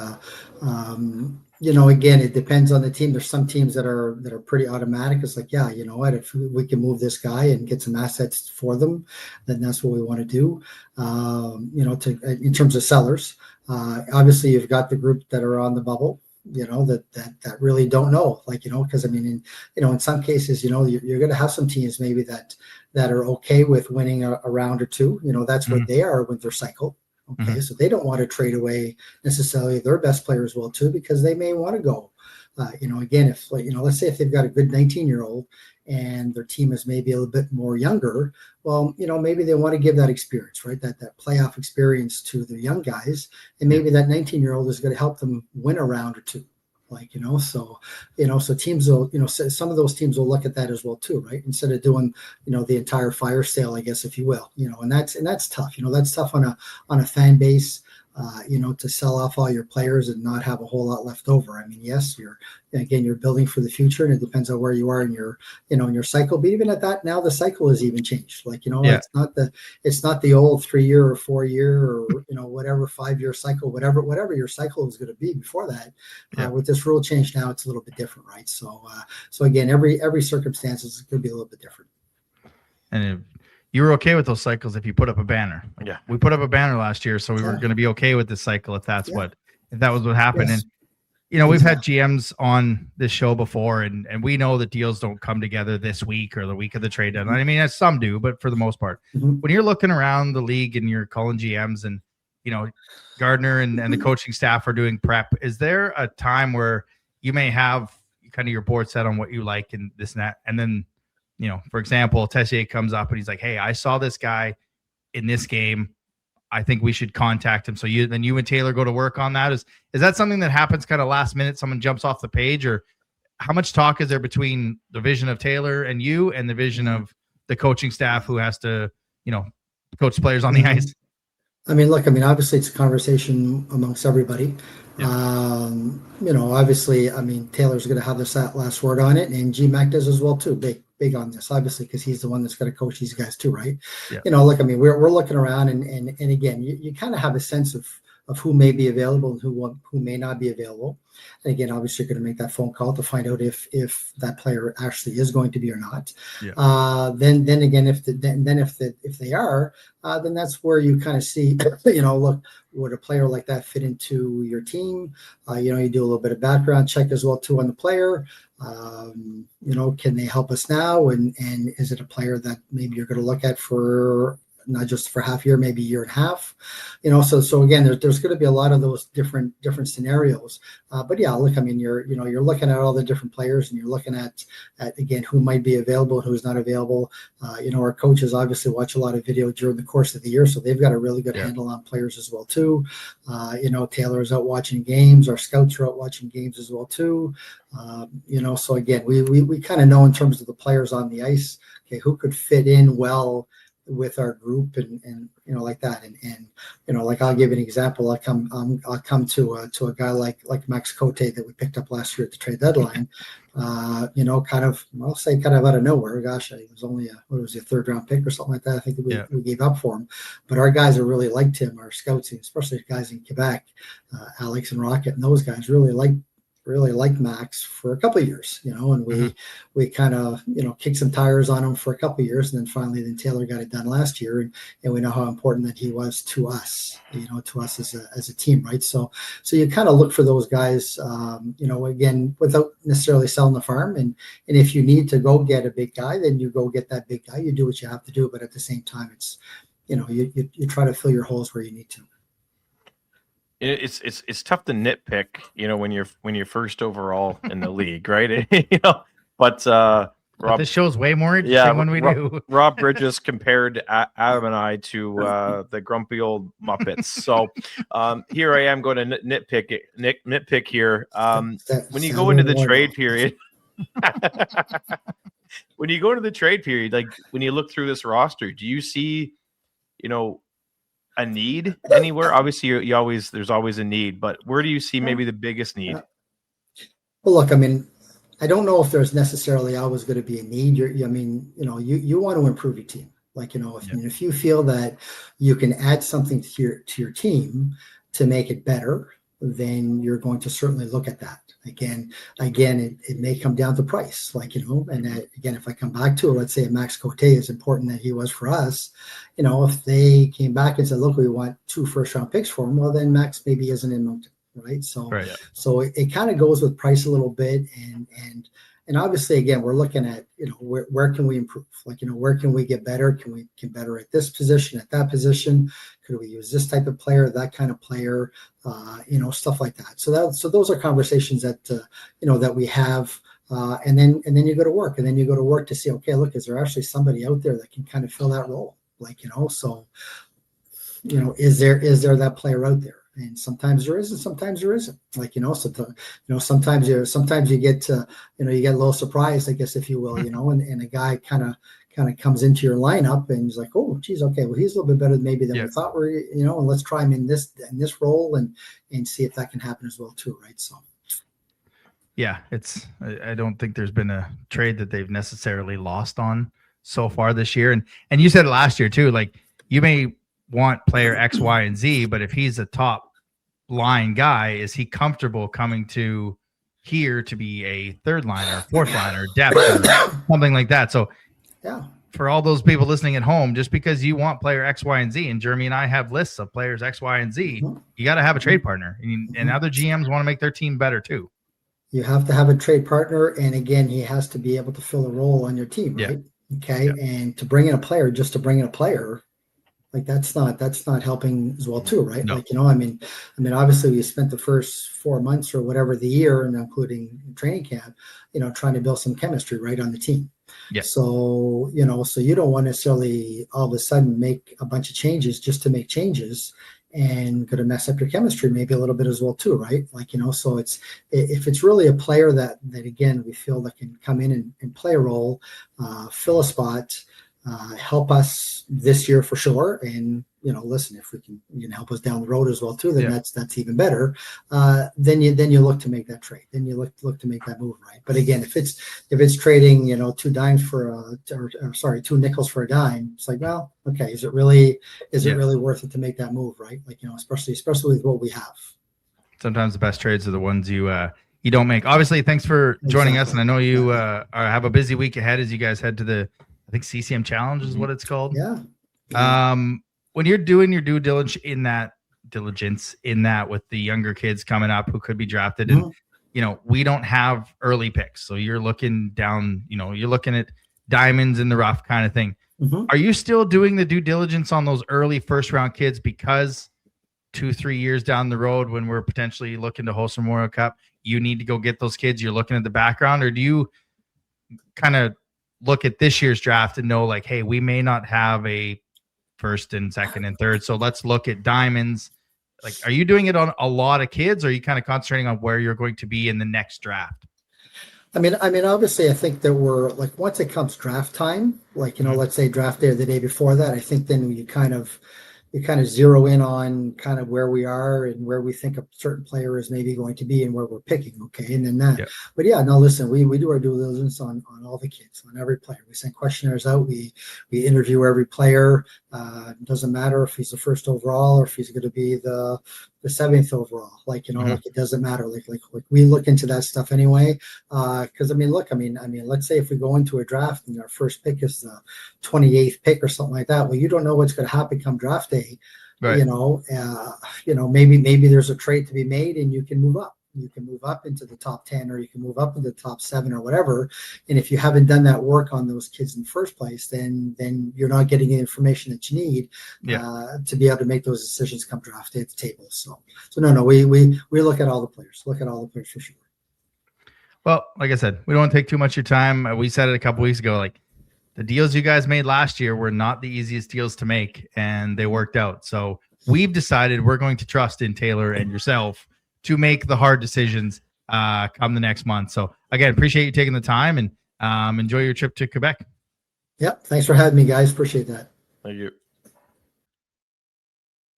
Speaker 6: again, it depends on the team. There's some teams that are pretty automatic. It's like, yeah, you know what, if we can move this guy and get some assets for them, then that's what we want to do. In terms of sellers, obviously you've got the group that are on the bubble. that really don't know, because I mean, in some cases, you're going to have some teams maybe that are okay with winning a round or two. That's where they are with their cycle. Okay, so they don't want to trade away necessarily their best player as well too, because they may want to go. Again, if let's say if they've got a good 19-year-old and their team is maybe a little bit more younger, well, maybe they want to give that experience, right? That playoff experience to the young guys, and maybe that 19-year-old is going to help them win a round or two. So teams will, some of those teams will look at that as well too, right? Instead of doing, the entire fire sale, I guess, if you will, and that's tough. That's tough on a fan base, to sell off all your players and not have a whole lot left over. I mean, yes, you're building for the future, and it depends on where you are in your, in your cycle. But even at that, now the cycle has even changed. It's not the old 3-year or 4-year or whatever 5-year cycle, whatever your cycle is going to be before that. With this rule change now, it's a little bit different, right? So again, every circumstance is going to be a little bit different.
Speaker 2: And you were okay with those cycles if you put up a banner.
Speaker 3: Yeah,
Speaker 2: we put up a banner last year, so we were going to be okay with this cycle if that was what happened.
Speaker 6: Yes.
Speaker 2: And we've had GMs on this show before, and we know that deals don't come together this week or the week of the trade deadline. I mean, some do, but for the most part, when you're looking around the league and you're calling GMs and Gardner and the coaching staff are doing prep, is there a time where you may have kind of your board set on what you like and this and that, and then for example, Tessier comes up and he's like, hey, I saw this guy in this game. I think we should contact him. So you and Taylor go to work on that. Is that something that happens kind of last minute? Someone jumps off the page, or how much talk is there between the vision of Taylor and you and the vision of the coaching staff who has to, coach players on the ice?
Speaker 6: I mean, look, obviously it's a conversation amongst everybody. Yeah. Obviously, Taylor's going to have the last word on it, and GMAC does as well too. Big on this, obviously, because he's the one that's going to coach these guys too, right? Yeah. Look, we're looking around, and again, you kind of have a sense of who may be available and who may not be available. And again, obviously, you're going to make that phone call to find out if that player actually is going to be or not. Yeah. Then again, if they are, then that's where you kind of see, look, would a player like that fit into your team? You do a little bit of background check as well too on the player. Can they help us now? And is it a player that maybe you're going to look at for not just for half year, maybe a year and a half, so again, there's going to be a lot of those different scenarios. But yeah, look, you're looking at all the different players, and you're looking at again, who might be available and who's not available. Our coaches obviously watch a lot of video during the course of the year, so they've got a really good handle on players as well too. Taylor's out watching games. Our scouts are out watching games as well too. So again, we kind of know in terms of the players on the ice, okay, who could fit in well with our group and like that. And like, I'll give an example. I'll come to a guy like Max Cote that we picked up last year at the trade deadline, kind of out of nowhere. Gosh, it was only a third round pick or something like that. I think we gave up for him, but our guys have really liked him. Our scouts, especially guys in Quebec, Alex and Rocket, and those guys really liked Max for a couple of years, and we kind of, kicked some tires on him for a couple of years. And then finally, Taylor got it done last year. And we know how important that he was to us, as a team. Right. So you kind of look for those guys, again, without necessarily selling the farm. And if you need to go get a big guy, then you go get that big guy. You do what you have to do. But at the same time, it's, you try to fill your holes where you need to.
Speaker 3: It's tough to nitpick, when you're first overall in the league, right? But Rob,
Speaker 2: this show's way more interesting when we do.
Speaker 3: Rob Bridges compared Adam and I to the grumpy old Muppets. So here I am going to nitpick here. When you go into the trade period, like when you look through this roster, do you see, a need anywhere? Obviously, there's always a need, but where do you see maybe the biggest need?
Speaker 6: Well, look, I don't know if there's necessarily always going to be a need. You want to improve your team. Like, if you feel that you can add something to your team to make it better, then you're going to certainly look at that. Again, it may come down to price, and again, if I come back to it, let's say Max Cote, as important that he was for us, if they came back and said, look, we want 2 first-round picks for him, well, then Max maybe isn't in Moncton. right? So,
Speaker 2: Right.
Speaker 6: so it kind of goes with price a little bit, and obviously, again, we're looking at, where can we improve? Like, where can we get better? Can we get better at this position, at that position? Could we use this type of player, that kind of player? Stuff like that. So those are conversations that that we have. And then you go to work, to see, okay, look, is there actually somebody out there that can kind of fill that role? Like, so, is there that player out there? And sometimes there is, and sometimes there isn't. Like, sometimes you get you get a little surprised, I guess, if you will, and a guy kind of comes into your lineup and he's like, oh, geez, okay, well, he's a little bit better maybe than we thought and let's try him in this role and see if that can happen as well too, right? So.
Speaker 2: Yeah, I don't think there's been a trade that they've necessarily lost on so far this year. And you said it last year too, like, you may want player X, Y, and Z, but if he's a top line guy, is he comfortable coming to here to be a third liner, fourth liner, depth, or something like that? So
Speaker 6: yeah,
Speaker 2: for all those people listening at home, just because you want player X, Y, and Z, and Jeremy and I have lists of players X, Y, and Z, you got to have a trade partner, and other GMs want to make their team better too.
Speaker 6: You have to have a trade partner, and again, he has to be able to fill a role on your team, right? Okay, and to bring in a player just to bring in a player, like, that's not helping as well too, right?
Speaker 2: No.
Speaker 6: Like, I mean, obviously we spent the first 4 months or whatever the year, and including training camp, trying to build some chemistry right on the team.
Speaker 2: Yeah.
Speaker 6: So, so you don't want to necessarily all of a sudden make a bunch of changes just to make changes and going to mess up your chemistry maybe a little bit as well too, right? Like, so if it's really a player that again, we feel that can come in and play a role, fill a spot, help us this year for sure. And, listen, if we can help us down the road as well too, then that's even better. Then you look to make that trade. Then you look to make that move, right? But again, if it's trading, two nickels for a dime, it's like, well, okay, is it really worth it to make that move, right? Like, especially with what we have. Sometimes
Speaker 2: the best trades are the ones you don't make. Obviously, thanks for joining us, and I know you have a busy week ahead as you guys head to the, I think, CCM Challenge is what it's called.
Speaker 6: Yeah.
Speaker 2: When you're doing your due diligence in that with the younger kids coming up who could be drafted, and we don't have early picks, so you're looking down, you're looking at diamonds in the rough kind of thing. Are you still doing the due diligence on those early first round kids because 2-3 years down the road, when we're potentially looking to host a Memorial Cup, you need to go get those kids? You're looking at the background, or do you kind of look at this year's draft and know, like, hey, we may not have a first and second and third, so let's look at diamonds? Like, are you doing it on a lot of kids, or are you kind of concentrating on where you're going to be in the next draft?
Speaker 6: I mean, obviously, I think that we're like, once it comes draft time, like, let's say draft day or the day before that, I think then you kind of zero in on kind of where we are and where we think a certain player is maybe going to be and where we're picking. Okay. And then that, but yeah, no, listen, we do our due diligence on all the kids, on every player. We send questionnaires out. We interview every player. It doesn't matter if he's the first overall or if he's going to be the 7th overall. Like, like, it doesn't matter. Like we look into that stuff anyway. Cause let's say if we go into a draft and our first pick is the 28th pick or something like that, well, you don't know what's going to happen come draft day. Right. Maybe there's a trade to be made and you can move up. You can move up into the top 10, or you can move up into the top 7 or whatever. And if you haven't done that work on those kids in the first place, then you're not getting the information that you need to be able to make those decisions come draft day at the table. So no, we look at all the players. Look at all the players for sure.
Speaker 2: Well, like I said, we don't want to take too much of your time. We said it a couple weeks ago, like, the deals you guys made last year were not the easiest deals to make, and they worked out. So we've decided we're going to trust in Taylor and yourself to make the hard decisions come the next month. So again, appreciate you taking the time, and enjoy your trip to Quebec.
Speaker 6: Yep. Thanks for having me, guys. Appreciate that.
Speaker 3: Thank you.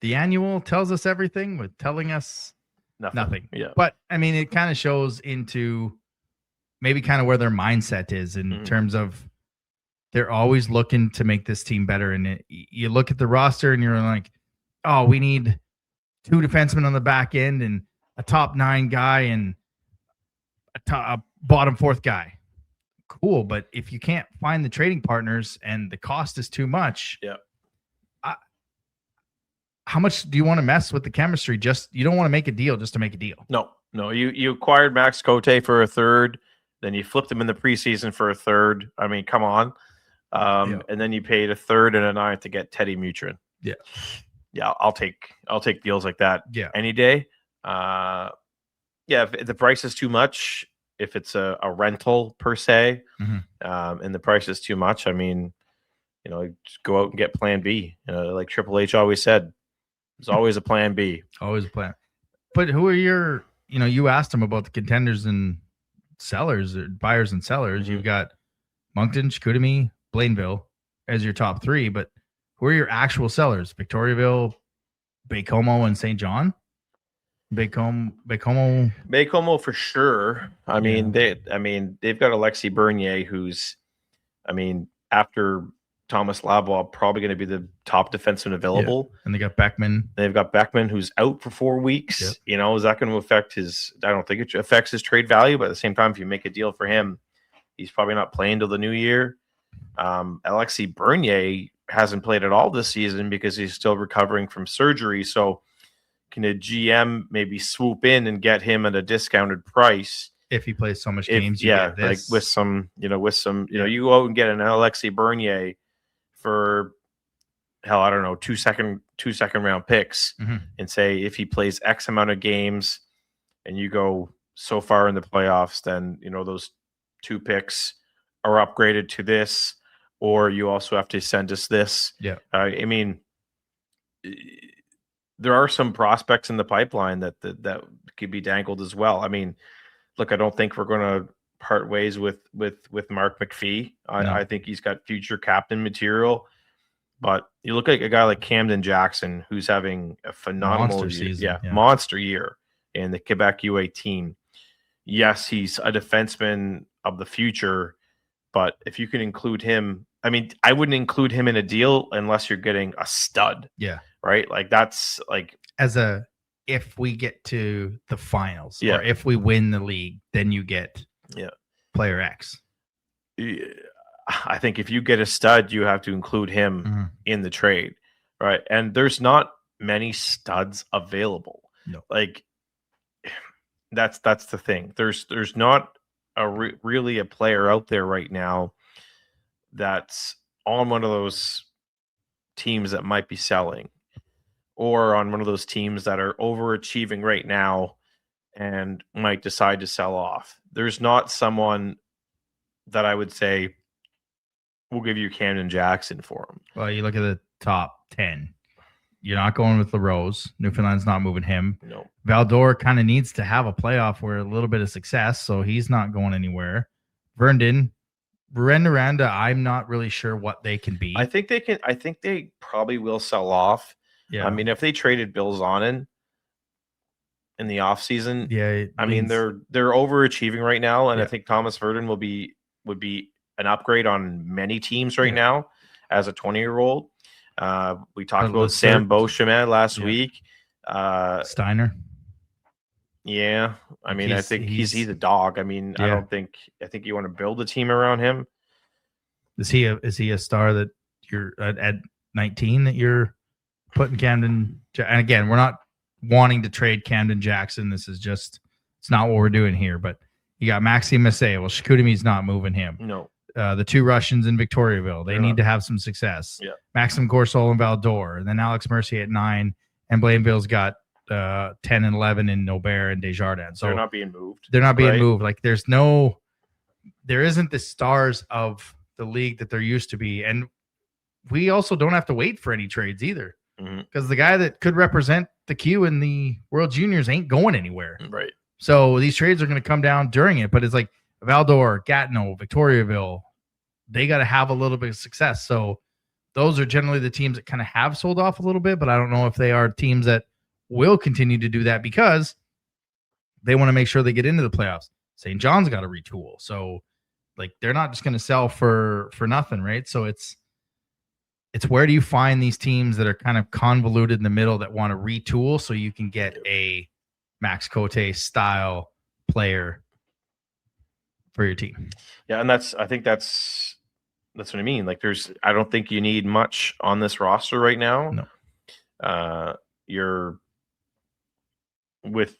Speaker 2: The annual tells us everything with telling us nothing.
Speaker 3: Yeah.
Speaker 2: But I mean, it kind of shows into maybe kind of where their mindset is in terms of they're always looking to make this team better. And you look at the roster and you're like, oh, we need 2 defensemen on the back end and a top 9 guy and a bottom 4th guy. Cool. But if you can't find the trading partners and the cost is too much, how much do you want to mess with the chemistry? You don't want to make a deal just to make a deal.
Speaker 3: No. You acquired Max Cote for a third, then you flipped him in the preseason for a third. I mean, come on. And then you paid a third and a ninth to get Teddy Mutrin. Yeah, I'll take deals like that any day. If the price is too much, if it's a rental per se, and the price is too much, I mean, just go out and get plan B. Like Triple H always said, there's always a plan B.
Speaker 2: Always a plan. But who are your, you asked them about the contenders and sellers, or buyers and sellers. You've got Moncton, Chicoutimi, Blainville as your top three, but who are your actual sellers? Victoriaville, Baie-Comeau, and St. John? Baie-Comeau
Speaker 3: for sure. I mean, they've got Alexis Bernier, who's, after Thomas Lavoie, probably going to be the top defenseman available.
Speaker 2: Yeah. And they got Beckman.
Speaker 3: They've got Beckman, who's out for 4 weeks. Yep. Is that going to affect his? I don't think it affects his trade value, but at the same time, if you make a deal for him, he's probably not playing till the new year. Alexis Bernier hasn't played at all this season because he's still recovering from surgery. So can a GM maybe swoop in and get him at a discounted price
Speaker 2: if he plays so much games?
Speaker 3: Like with some, you go out and get an Alexis Bernier for hell, I don't know, two second round picks, and say if he plays X amount of games and you go so far in the playoffs, then those 2 picks are upgraded to this, or you also have to send us this.
Speaker 2: Yeah.
Speaker 3: I mean, there are some prospects in the pipeline that could be dangled as well. I mean, look, I don't think we're going to part ways with Mark McPhee. I think he's got future captain material, but you look at a guy like Camden Jackson, who's having a phenomenal monster year in the Quebec U18. Yes, he's a defenseman of the future, but if you can include him, I mean, I wouldn't include him in a deal unless you're getting a stud.
Speaker 2: Yeah.
Speaker 3: Right. Like that's like
Speaker 2: if we get to the finals, or if we win the league, then you get player X.
Speaker 3: I think if you get a stud, you have to include him in the trade. Right. And there's not many studs available.
Speaker 2: No.
Speaker 3: Like that's the thing. There's not really a player out there right now that's on one of those teams that might be selling, or on one of those teams that are overachieving right now and might decide to sell off. There's not someone that I would say we'll give you Camden Jackson for him.
Speaker 2: Well, you look at the top 10. You're not going with LaRose. Newfoundland's not moving him.
Speaker 3: No.
Speaker 2: Valdor kind of needs to have a playoff where a little bit of success, so he's not going anywhere. Miranda, I'm not really sure what they can be.
Speaker 3: I think they probably will sell off.
Speaker 2: Yeah.
Speaker 3: I mean, if they traded Bill Zonin in the offseason, they're overachieving right now, and I think Thomas Verdon would be an upgrade on many teams right now as a 20-year-old. We talked about Sam Beauchemin last week.
Speaker 2: Steiner.
Speaker 3: Yeah. I mean, I think he's a dog. I mean, I think you want to build a team around him.
Speaker 2: Is he a star that you're at 19 that you're putting Camden? And again, we're not wanting to trade Camden Jackson. This is just, it's not what we're doing here, but you got Maxime Massé. Well, Chicoutimi's not moving him.
Speaker 3: No.
Speaker 2: The 2 Russians in Victoriaville, they need to have some success.
Speaker 3: Yeah.
Speaker 2: Maxim Gorsol and Valdor, and then Alex Mercier at 9, and Blainville's got 10 and 11 in Aubert and Desjardins. So
Speaker 3: they're not being moved.
Speaker 2: They're not being moved. Like there isn't the stars of the league that there used to be. And we also don't have to wait for any trades either, because the guy that could represent the Q in the World Juniors ain't going anywhere.
Speaker 3: Right.
Speaker 2: So these trades are going to come down during it, but it's like Valdor, Gatineau, Victoriaville, they got to have a little bit of success. So those are generally the teams that kind of have sold off a little bit, but I don't know if they are teams that will continue to do that because they want to make sure they get into the playoffs. St. John's got to retool. So like they're not just going to sell for nothing, right? So it's where do you find these teams that are kind of convoluted in the middle that want to retool so you can get a Max Cote style player for your team.
Speaker 3: Yeah, and I think that's what I mean. Like I don't think you need much on this roster right now.
Speaker 2: No.
Speaker 3: You're with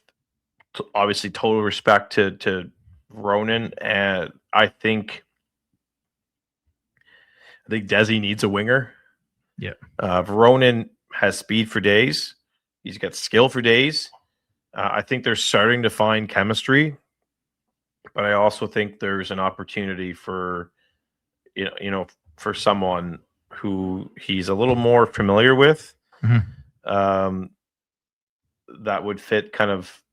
Speaker 3: obviously total respect to Ronan, and I think Desi needs a winger.
Speaker 2: Yeah.
Speaker 3: Ronan has speed for days. He's got skill for days. I think they're starting to find chemistry, but I also think there's an opportunity for, for someone who he's a little more familiar with, that would fit kind of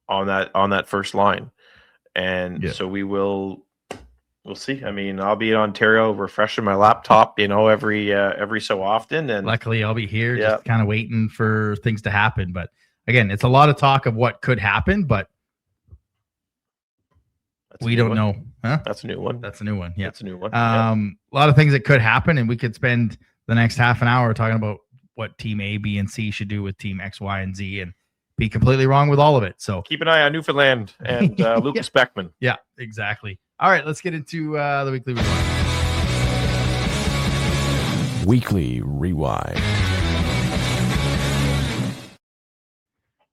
Speaker 3: on that first line. And so we'll see. I mean, I'll be in Ontario refreshing my laptop, every so often. And
Speaker 2: luckily I'll be here just kind of waiting for things to happen. But again, it's a lot of talk of what could happen, but we don't know. Huh?
Speaker 3: That's a new one.
Speaker 2: That's a new one. Yeah.
Speaker 3: That's a new one.
Speaker 2: A lot of things that could happen, and we could spend the next half an hour talking about what team A, B, and C should do with team X, Y, and Z, and be completely wrong with all of it. So
Speaker 3: keep an eye on Newfoundland and Lucas Beckman.
Speaker 2: Yeah, exactly. All right, let's get into the Weekly Rewind.
Speaker 5: Weekly Rewind.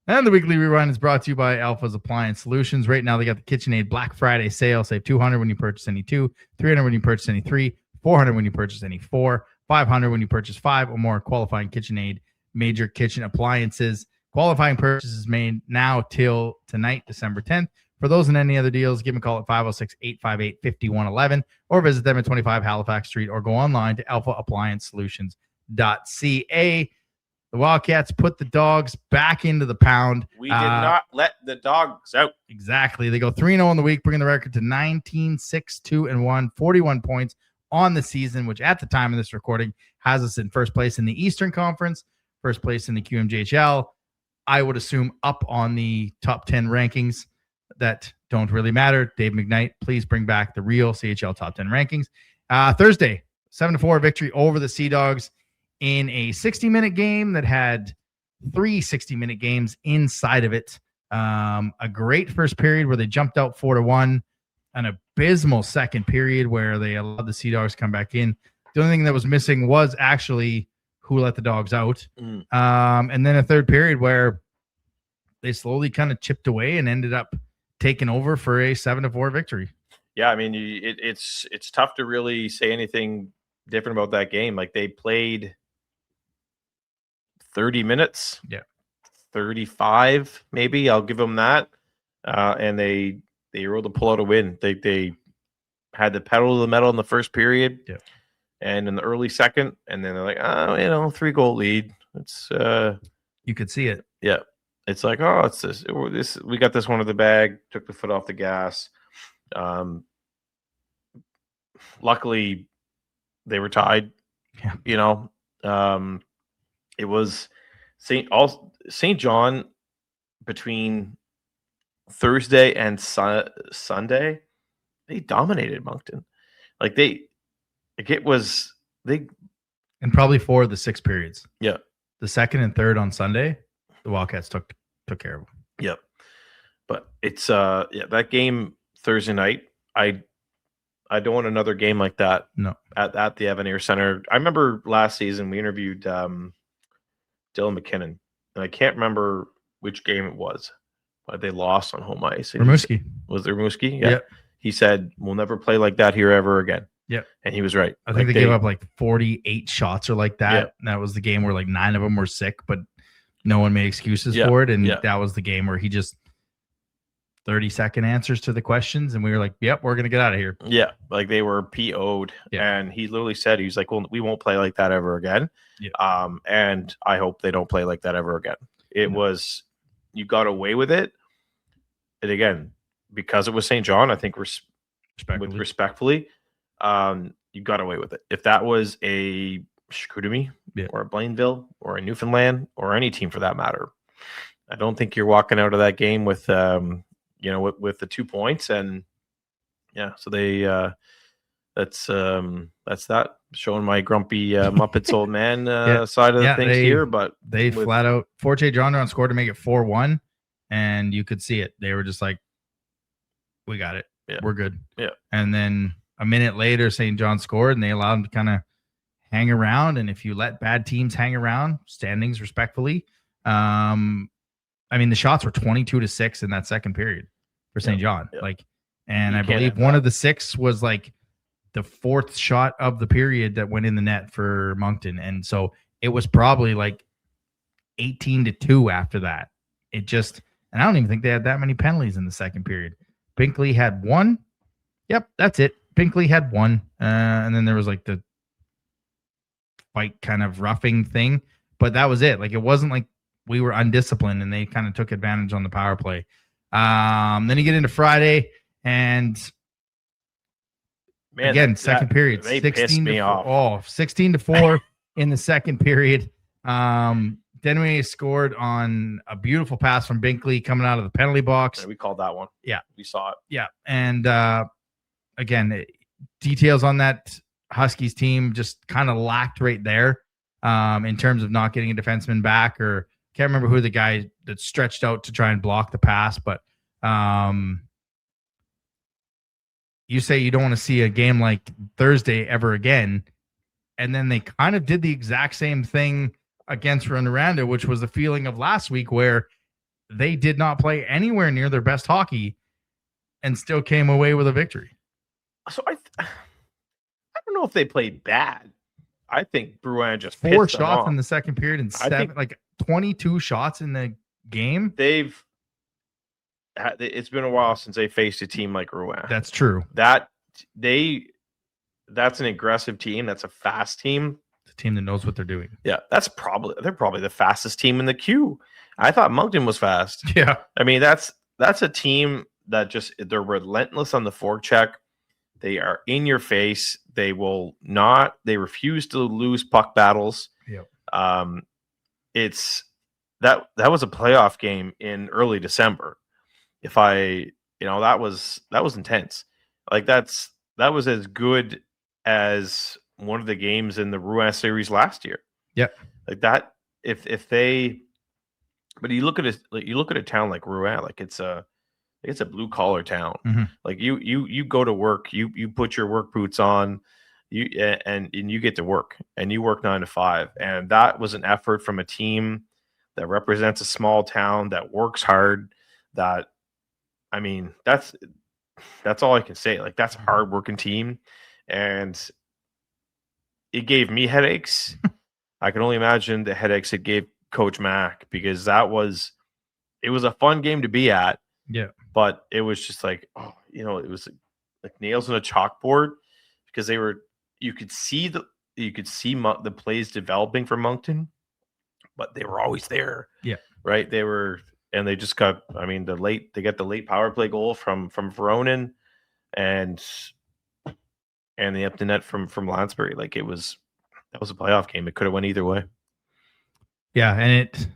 Speaker 2: And the Weekly Rewind is brought to you by Alphas Appliance Solutions. Right now, they got the KitchenAid Black Friday sale. Save $200 when you purchase any 2, $300 when you purchase any 3, $400 when you purchase any 4, $500 when you purchase 5 or more qualifying KitchenAid major kitchen appliances. Qualifying purchases made now till tonight, December 10th. For those and any other deals, give them a call at 506-858-5111 or visit them at 25 Halifax Street or go online to alphaappliancesolutions.ca. The Wildcats put the dogs back into the pound.
Speaker 3: We did not let the dogs out.
Speaker 2: Exactly. They go 3-0 in the week, bringing the record to 19-6-2-1, 41 points on the season, which at the time of this recording has us in first place in the Eastern Conference, first place in the QMJHL. I would assume up on the top 10 rankings that don't really matter. Dave McKnight, please bring back the real CHL top 10 rankings. Thursday, 7-4 victory over the Seadogs in a 60-minute game that had 3 60-minute games inside of it. A great first period where they jumped out 4-1, an abysmal second period where they allowed the Seadogs to come back in. The only thing that was missing was actually who let the dogs out. And then a third period where they slowly kind of chipped away and ended up taking over for a 7-4 victory.
Speaker 3: Yeah, I mean, it's tough to really say anything different about that game. Like, they played 30 minutes. Yeah. 35, maybe. I'll give them that. And they were able to pull out a win. They had the pedal to the metal in the first period. Yeah. And in the early second, and then they're like, 3-goal lead. It's
Speaker 2: you could see it.
Speaker 3: Yeah. It's like, it's this. We got this one in the bag, took the foot off the gas. Luckily, they were tied. Yeah. It was St. John between Thursday and Sunday. They dominated Moncton.
Speaker 2: And probably 4 of the 6 periods.
Speaker 3: Yeah.
Speaker 2: The second and third on Sunday, the Wildcats took care of them.
Speaker 3: Yep. But it's that game Thursday night, I don't want another game like that.
Speaker 2: No.
Speaker 3: At the Avenir Center. I remember last season we interviewed Dylan McKinnon, and I can't remember which game it was, but they lost on home ice.
Speaker 2: Rimouski.
Speaker 3: Was it Rimouski? Yeah.
Speaker 2: Yep.
Speaker 3: He said, "We'll never play like that here ever again."
Speaker 2: Yeah.
Speaker 3: And he was right.
Speaker 2: I think they gave up 48 shots or like that.
Speaker 3: Yeah.
Speaker 2: And that was the game where 9 of them were sick, but no one made excuses for it. And that was the game where he just 30-second answers to the questions. And we were like, yep, we're going to get out of here.
Speaker 3: Yeah. They were PO'd. Yeah. And he literally said, he was like, well, we won't play like that ever again. Yeah. And I hope they don't play like that ever again. It was, you got away with it. And again, because it was St. John, I think respectfully, you got away with it. If that was a Chicoutimi or a Blainville or a Newfoundland or any team for that matter, I don't think you're walking out of that game with with the 2 points. And so they that's that, showing my grumpy Muppets old man side of the things here. But
Speaker 2: they flat out Forte John scored to make it 4-1, and you could see it. They were just like, we got it. Yeah. We're good.
Speaker 3: Yeah.
Speaker 2: And then a minute later, St. John scored, and they allowed them to kind of hang around, and if you let bad teams hang around, standings respectfully. I mean, the shots were 22-6 in that second period for St. John.
Speaker 3: Yeah.
Speaker 2: Like, and
Speaker 3: You
Speaker 2: I
Speaker 3: can't
Speaker 2: believe
Speaker 3: have
Speaker 2: one
Speaker 3: that.
Speaker 2: of the 6 was like the 4th shot of the period that went in the net for Moncton, and so it was probably like 18-2 after that. It just, and I don't even think they had that many penalties in the second period. Binkley had 1. Yep, that's it. Binkley had 1, and then there was like the fight kind of roughing thing, but that was it. Like, it wasn't like we were undisciplined and they kind of took advantage on the power play. Then you get into Friday, and
Speaker 3: Man,
Speaker 2: again, second period,
Speaker 3: they pissed me off.
Speaker 2: 16-4 in the second period. Desnoyers scored on a beautiful pass from Binkley coming out of the penalty box.
Speaker 3: Yeah, we called that one.
Speaker 2: Yeah.
Speaker 3: We saw it.
Speaker 2: Yeah. And again, details on that Huskies team just kind of lacked right there in terms of not getting a defenseman back, or can't remember who the guy that stretched out to try and block the pass. But you say you don't want to see a game like Thursday ever again. And then they kind of did the exact same thing against Rwanda, which was the feeling of last week, where they did not play anywhere near their best hockey and still came away with a victory.
Speaker 3: So I don't know if they played bad. I think Bruin just
Speaker 2: 4
Speaker 3: pissed them
Speaker 2: shots
Speaker 3: off.
Speaker 2: in the second period and
Speaker 3: I think-
Speaker 2: 22 shots in the game.
Speaker 3: It's been a while since they faced a team like Rouen.
Speaker 2: That's true.
Speaker 3: That's an aggressive team. That's a fast team.
Speaker 2: It's a team that knows what they're doing.
Speaker 3: Yeah, they're probably the fastest team in the queue. I thought Moncton was fast.
Speaker 2: Yeah.
Speaker 3: I mean, that's a team that they're relentless on the forecheck. They are in your face. They refuse to lose puck battles.
Speaker 2: Yep.
Speaker 3: It's that was a playoff game in early December. That was intense. Like that was as good as one of the games in the Rouen series last year.
Speaker 2: Yeah.
Speaker 3: Like that, but you look at a town like Rouen, like it's a blue collar town.
Speaker 2: Mm-hmm.
Speaker 3: Like you go to work, you put your work boots on, and you get to work, and you work 9 to 5. And that was an effort from a team that represents a small town that works hard. That's all I can say. Like, that's a hardworking team, and it gave me headaches. I can only imagine the headaches it gave Coach Mack, because it was a fun game to be at.
Speaker 2: Yeah.
Speaker 3: But it was just like, it was like nails on a chalkboard, because you could see the plays developing for Moncton, but they were always there.
Speaker 2: Yeah.
Speaker 3: Right. They just got, they got the late power play goal from Veronin, and the empty net from Lansbury. Like, that was a playoff game. It could have went either way.
Speaker 2: Yeah. And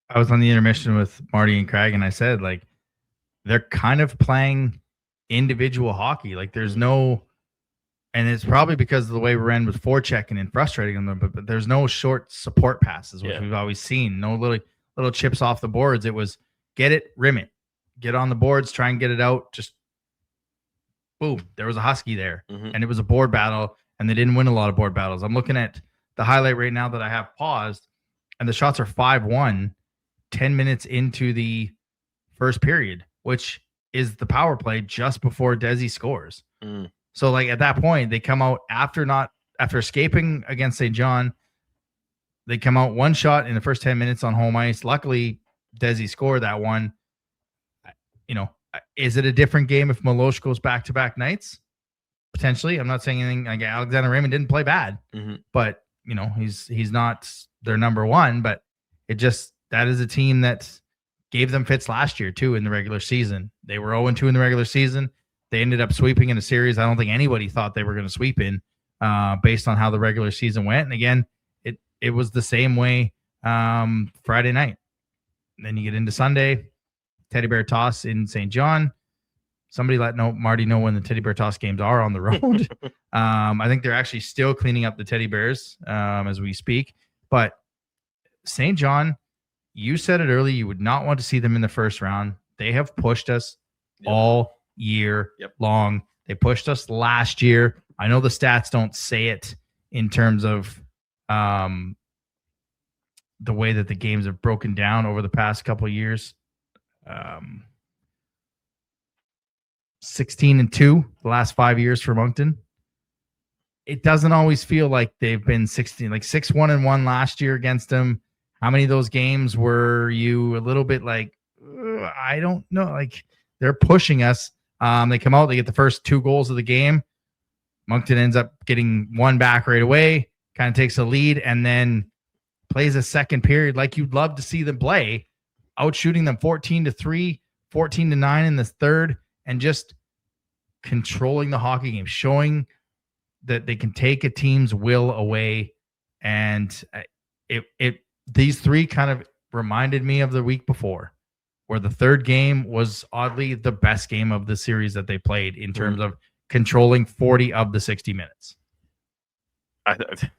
Speaker 2: I was on the intermission with Marty and Craig, and I said, like, they're kind of playing individual hockey. Like, there's no, and it's probably because of the way Ren was forechecking and frustrating them, but there's no short support passes, which we've always seen. No little chips off the boards. It was get it, rim it, get on the boards, try and get it out. Just boom. There was a Husky there, and it was a board battle, and they didn't win a lot of board battles. I'm looking at the highlight right now that I have paused, and the shots are 5-1, 10 minutes into the first period, which is the power play just before Desi scores. So, like, at that point, they come out after escaping against St. John. They come out 1 shot in the first 10 minutes on home ice. Luckily, Desi scored that one. Is it a different game if Milosh goes back-to-back nights? Potentially. I'm not saying anything. Like, Alexander Raymond didn't play bad, but he's not their number one. But that is a team that gave them fits last year too in the regular season. They were 0-2 in the regular season. They ended up sweeping in a series I don't think anybody thought they were going to sweep in, based on how the regular season went. And again, it was the same way Friday night. And then you get into Sunday, Teddy Bear Toss in St. John. Somebody let Marty know when the Teddy Bear Toss games are on the road. I think they're actually still cleaning up the Teddy Bears as we speak. But St. John, you said it early, you would not want to see them in the first round. They have pushed us all year long. They pushed us last year. I know the stats don't say it in terms of the way that the games have broken down over the past couple of years. 16-2 the last 5 years for Moncton. It doesn't always feel like they've been 16, like 6-1-1 last year against them. How many of those games were you a little bit like, I don't know, like they're pushing us. They come out, they get the first 2 goals of the game. Moncton ends up getting one back right away, kind of takes a lead, and then plays a second period like you'd love to see them play, outshooting them 14-3, 14-9 in the third, and just controlling the hockey game, showing that they can take a team's will away. And these 3 kind of reminded me of the week before, where the third game was oddly the best game of the series that they played in terms of controlling 40 of the 60 minutes.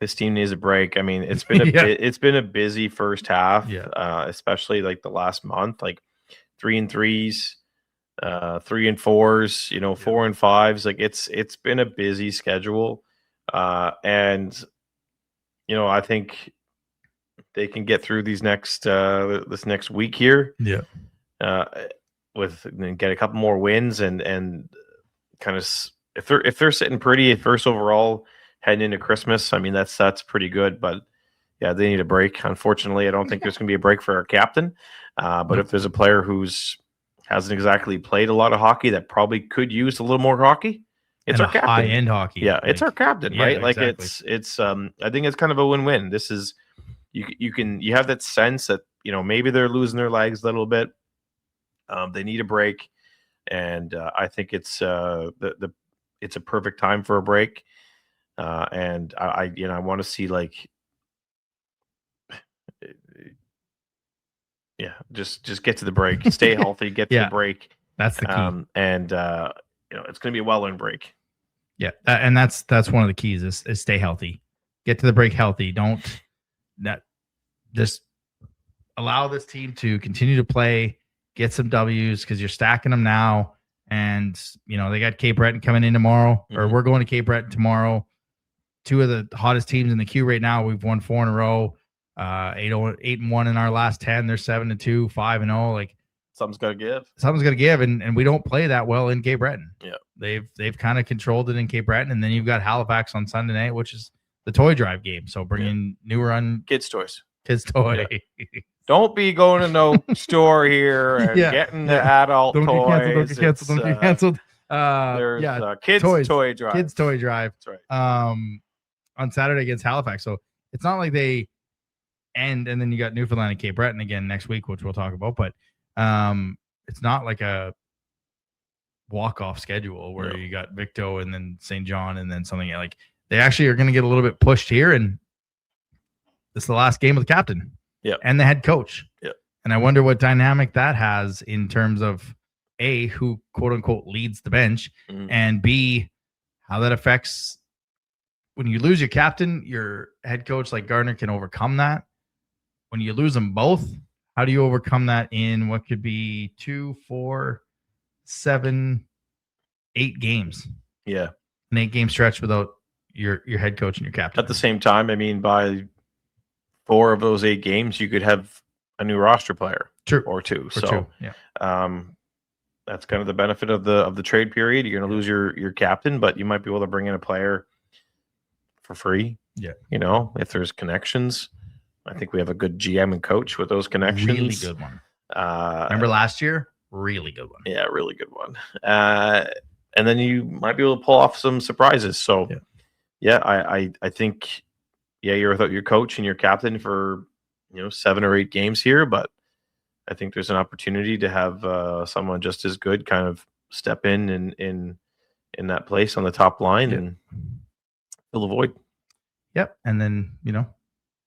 Speaker 3: This team needs a break. I mean, it's been it's been a busy first half, especially like the last month, like 3-3s, 3-4s, 4-5s. Like it's been a busy schedule, and I think they can get through these this next week here.
Speaker 2: Yeah,
Speaker 3: get a couple more wins and kind of if they're sitting pretty at first overall heading into Christmas, I mean that's pretty good. But yeah, they need a break. Unfortunately, I don't think there's going to be a break for our captain. But if there's a player hasn't exactly played a lot of hockey that probably could use a little more hockey, it's our captain.
Speaker 2: High-end hockey.
Speaker 3: Yeah, it's our captain, right? Like
Speaker 2: exactly.
Speaker 3: it's I think it's kind of a win-win. This is you have that sense that maybe they're losing their legs a little bit. They need a break, and I think it's it's a perfect time for a break. And I want to see just get to the break, stay healthy, get to the break.
Speaker 2: That's the key.
Speaker 3: And it's going to be a well-earned break.
Speaker 2: Yeah, and that's one of the keys is stay healthy, get to the break healthy. Don't just allow this team to continue to play, get some W's because you're stacking them now. And they got Cape Breton coming in tomorrow, or we're going to Cape Breton tomorrow. 2 of the hottest teams in the queue right now. We've won 4 in a row. 8-1 in our last 10. They're 7-2, 5-0. Like
Speaker 3: something's got to give.
Speaker 2: Something's got to give, and we don't play that well in Cape Breton.
Speaker 3: Yeah,
Speaker 2: they've kind of controlled it in Cape Breton, and then you've got Halifax on Sunday night, which is the toy drive game. So bringing new run
Speaker 3: kids toys.
Speaker 2: Yeah.
Speaker 3: Don't be going to no store here and getting the adult toys.
Speaker 2: Don't get canceled.
Speaker 3: There's kids
Speaker 2: toys,
Speaker 3: toy drive.
Speaker 2: Kids toy drive.
Speaker 3: That's right.
Speaker 2: On Saturday against Halifax. So it's not like they end and then you got Newfoundland and Cape Breton again next week, which we'll talk about. But it's not like a walk-off schedule where you got Victo and then St. John and then something like they actually are going to get a little bit pushed here. And this is the last game of the captain and the head coach.
Speaker 3: Yeah.
Speaker 2: And I wonder what dynamic that has in terms of A, who quote unquote leads the bench, and B, how that affects when you lose your captain, your head coach like Gardner can overcome that. When you lose them both, how do you overcome that in what could be 2, 4, 7, 8 games?
Speaker 3: Yeah.
Speaker 2: An 8-game stretch without your head coach and your captain.
Speaker 3: At the same time, I mean, by 4 of those 8 games, you could have a new roster player.
Speaker 2: True.
Speaker 3: Or 2.
Speaker 2: Or 2. Yeah.
Speaker 3: That's kind of the benefit of the trade period. You're going to lose your captain, but you might be able to bring in a player for free.
Speaker 2: Yeah.
Speaker 3: If there's connections. I think we have a good GM and coach with those connections.
Speaker 2: Really good one. Remember last year? Really good one.
Speaker 3: Yeah, really good one. And then you might be able to pull off some surprises. So, I think, you're without your coach and your captain for 7 or 8 games here, but I think there's an opportunity to have someone just as good kind of step in that place on the top line and fill the void.
Speaker 2: Yep. And then,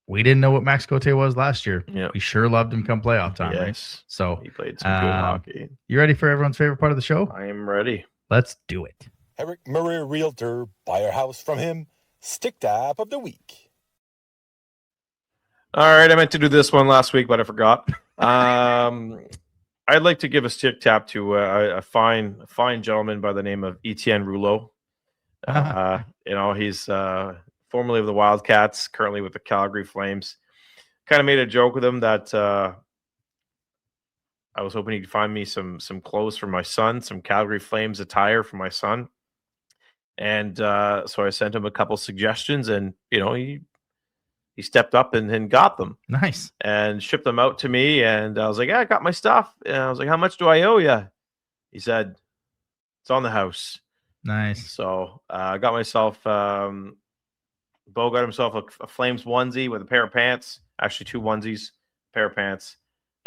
Speaker 2: we didn't know what Max Cote was last year.
Speaker 3: Yeah.
Speaker 2: We sure loved him come playoff time, right? So
Speaker 3: he played some good hockey.
Speaker 2: You ready for everyone's favorite part of the show?
Speaker 3: I am ready.
Speaker 2: Let's do it.
Speaker 4: Eric Murray, Realtor. Buy a house from him. Stick Tap of the Week.
Speaker 3: All right. I meant to do this one last week, but I forgot. I'd like to give a stick tap to a fine gentleman by the name of Etienne Rouleau. He's formerly of the Wildcats, currently with the Calgary Flames. Kind of made a joke with him that I was hoping he'd find me some clothes for my son, some Calgary Flames attire for my son. And so I sent him a couple suggestions, and he stepped up and got them.
Speaker 2: Nice.
Speaker 3: And shipped them out to me. And I was like, yeah, I got my stuff. And I was like, how much do I owe you? He said, it's on the house.
Speaker 2: Nice.
Speaker 3: So I got myself, Bo got himself a Flames onesie with a pair of pants, actually 2 onesies, pair of pants,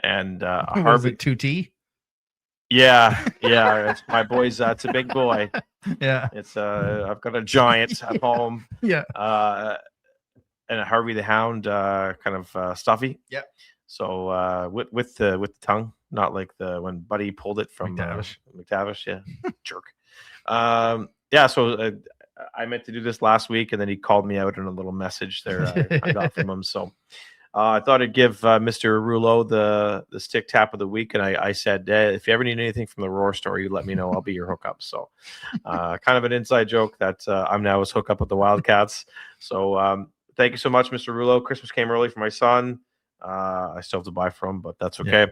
Speaker 3: and a Harvey
Speaker 2: 2T.
Speaker 3: Yeah. It's my boy's. It's a big boy.
Speaker 2: Yeah.
Speaker 3: It's I've got a giant at home.
Speaker 2: Yeah.
Speaker 3: And a Harvey the Hound kind of stuffy.
Speaker 2: Yep.
Speaker 3: So with the tongue, not like when Buddy pulled it from McTavish. Yeah. Jerk. Yeah. So I meant to do this last week, and then he called me out in a little message there I got from him. So I thought I'd give Mr. Rouleau the stick tap of the week, and I said, if you ever need anything from the Roar store, you let me know. I'll be your hookup. So kind of an inside joke that I'm now his hookup with the Wildcats. So thank you so much, Mr. Rouleau. Christmas came early for my son. I still have to buy from, but that's okay. Yeah.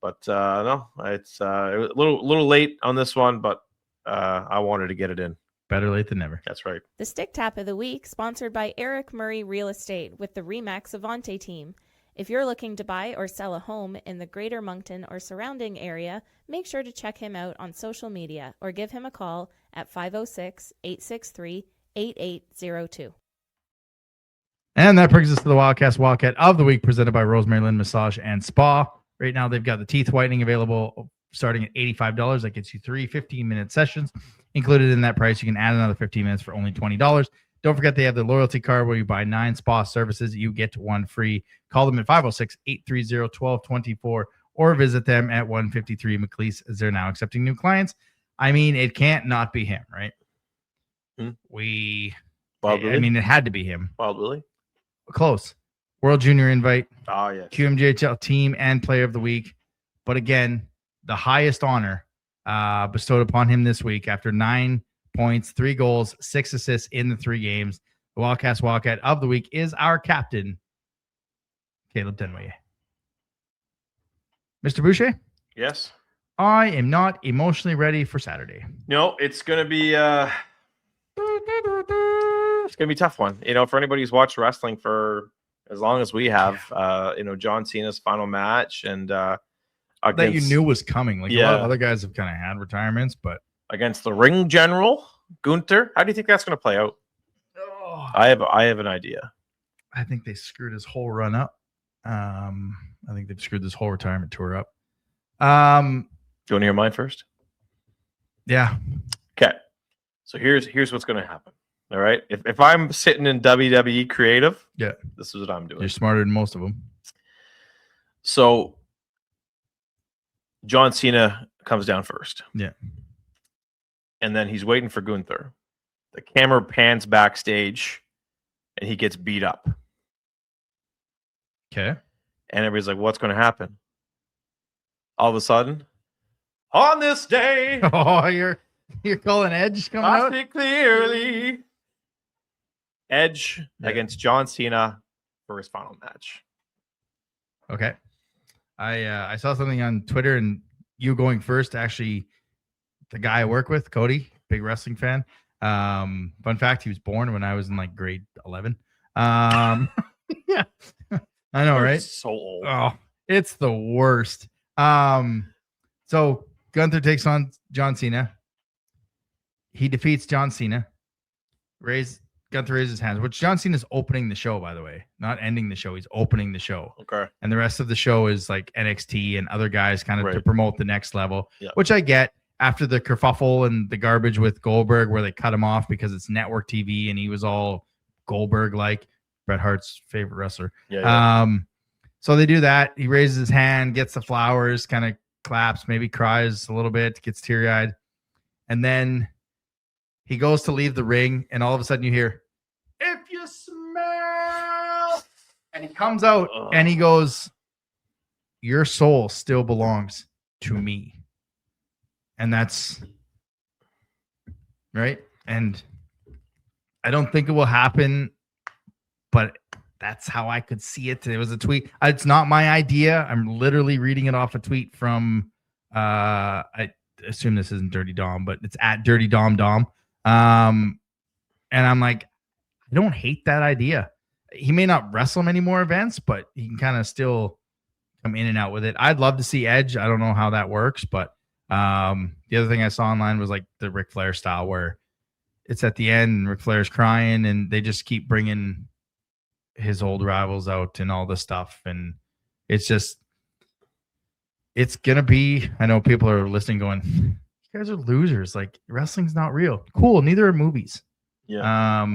Speaker 3: But no, it's a little late on this one, but I wanted to get it in.
Speaker 2: Better late than never.
Speaker 3: That's right.
Speaker 7: The Stick Tap of the Week, sponsored by Eric Murray Real Estate with the RE/MAX Avante team. If you're looking to buy or sell a home in the Greater Moncton or surrounding area, make sure to check him out on social media or give him a call at 506-863-8802.
Speaker 2: And that brings us to the Wildcats Wildcat of the Week, presented by Rosemary Lynn Massage and Spa. Right now, they've got the teeth whitening available starting at $85. That gets you 3 15-minute sessions. Included in that price, you can add another 15 minutes for only $20. Don't forget they have the loyalty card where you buy 9 spa services, you get 1 free. Call them at 506-830-1224 or visit them at 153 McLeese as they're now accepting new clients. I mean, it can't not be him, right?
Speaker 3: Wild
Speaker 2: I mean, it had to be him.
Speaker 3: Wild Willie?
Speaker 2: Close. World Junior invite.
Speaker 3: Oh, yes.
Speaker 2: QMJHL team and player of the week. But again, the highest honor bestowed upon him this week after 9 points, 3 goals, 6 assists in the 3 games. The Wildcats Wildcat of the week is our captain, Caleb Desnoyers. Mr. Boucher?
Speaker 3: Yes.
Speaker 2: I am not emotionally ready for Saturday.
Speaker 3: No, it's going to be it's going to be a tough one. For anybody who's watched wrestling for as long as we have, John Cena's final match and
Speaker 2: that you knew was coming. A lot of other guys have kind of had retirements, but
Speaker 3: against the ring general, Gunther, how do you think that's going to play out? Oh. I have an idea.
Speaker 2: I think they screwed his whole run up. I think they've screwed this whole retirement tour up.
Speaker 3: Do you want to hear mine first?
Speaker 2: Yeah.
Speaker 3: Okay. So here's what's going to happen. All right. If I'm sitting in WWE creative, this is what I'm doing.
Speaker 2: You're smarter than most of them.
Speaker 3: So John Cena comes down first.
Speaker 2: Yeah.
Speaker 3: And then he's waiting for Gunther. The camera pans backstage and he gets beat up.
Speaker 2: Okay.
Speaker 3: And everybody's like, what's going to happen? All of a sudden, on this day.
Speaker 2: Oh, you're calling Edge coming out?
Speaker 3: I see clearly. Edge against John Cena for his final match.
Speaker 2: Okay. I saw something on Twitter, and you going first, actually, the guy I work with, Cody, big wrestling fan. Fun fact, he was born when I was in grade 11. Yeah, I know, right?
Speaker 3: So old.
Speaker 2: Oh, it's the worst. So Gunther takes on John Cena. He defeats John Cena. Gunther raises his hands, which John Cena's opening the show, by the way, not ending the show. He's opening the show.
Speaker 3: Okay.
Speaker 2: And the rest of the show is like NXT and other guys kind of to promote the next level,
Speaker 3: yep.
Speaker 2: Which I get after the kerfuffle and the garbage with Goldberg, where they cut him off because it's network TV and he was all Goldberg-like, Bret Hart's favorite wrestler.
Speaker 3: Yeah.
Speaker 2: So they do that. He raises his hand, gets the flowers, kind of claps, maybe cries a little bit, gets teary-eyed. And then he goes to leave the ring, and all of a sudden you hear, "If you smell," and he comes out and he goes, "Your soul still belongs to me." And that's right. And I don't think it will happen but that's how I could see it. It was a tweet. It's not my idea. I'm literally reading it off a tweet from I assume this isn't Dirty Dom, but it's at Dirty Dom. And I'm like, I don't hate that idea. He may not wrestle many more events, but he can kind of still come in and out with it. I'd love to see Edge. I don't know how that works, but the other thing I saw online was like the Ric Flair style, where it's at the end and Ric Flair's crying and they just keep bringing his old rivals out and all this stuff. And it's going to be, I know people are listening going, you guys are losers. Like, wrestling's not real. Cool. Neither are movies.
Speaker 3: Yeah.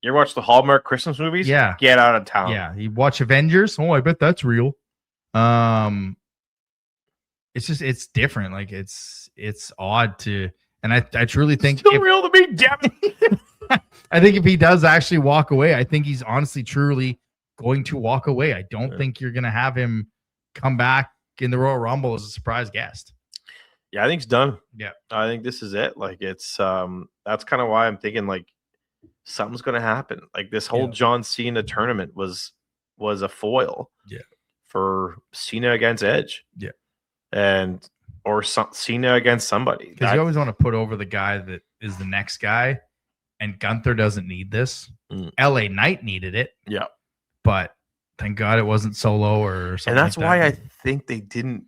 Speaker 3: You ever watch the Hallmark Christmas movies?
Speaker 2: Yeah.
Speaker 3: Get out of town.
Speaker 2: Yeah. You watch Avengers. Oh, I bet that's real. It's different. Like it's odd to, and I truly think
Speaker 3: still real to me, damn it.
Speaker 2: I think if he does actually walk away, I think he's honestly, truly going to walk away. I don't think you're going to have him come back in the Royal Rumble as a surprise guest.
Speaker 3: Yeah, I think it's done.
Speaker 2: Yeah.
Speaker 3: I think this is it. Like it's that's kind of why I'm thinking like something's going to happen. Like this whole John Cena tournament was a foil.
Speaker 2: Yeah.
Speaker 3: For Cena against Edge. Yeah. Or Cena against somebody.
Speaker 2: Because you always want to put over the guy that is the next guy, and Gunther doesn't need this. LA Knight needed it. Yeah. But thank God it wasn't Solo or something.
Speaker 3: And that's why I think they didn't.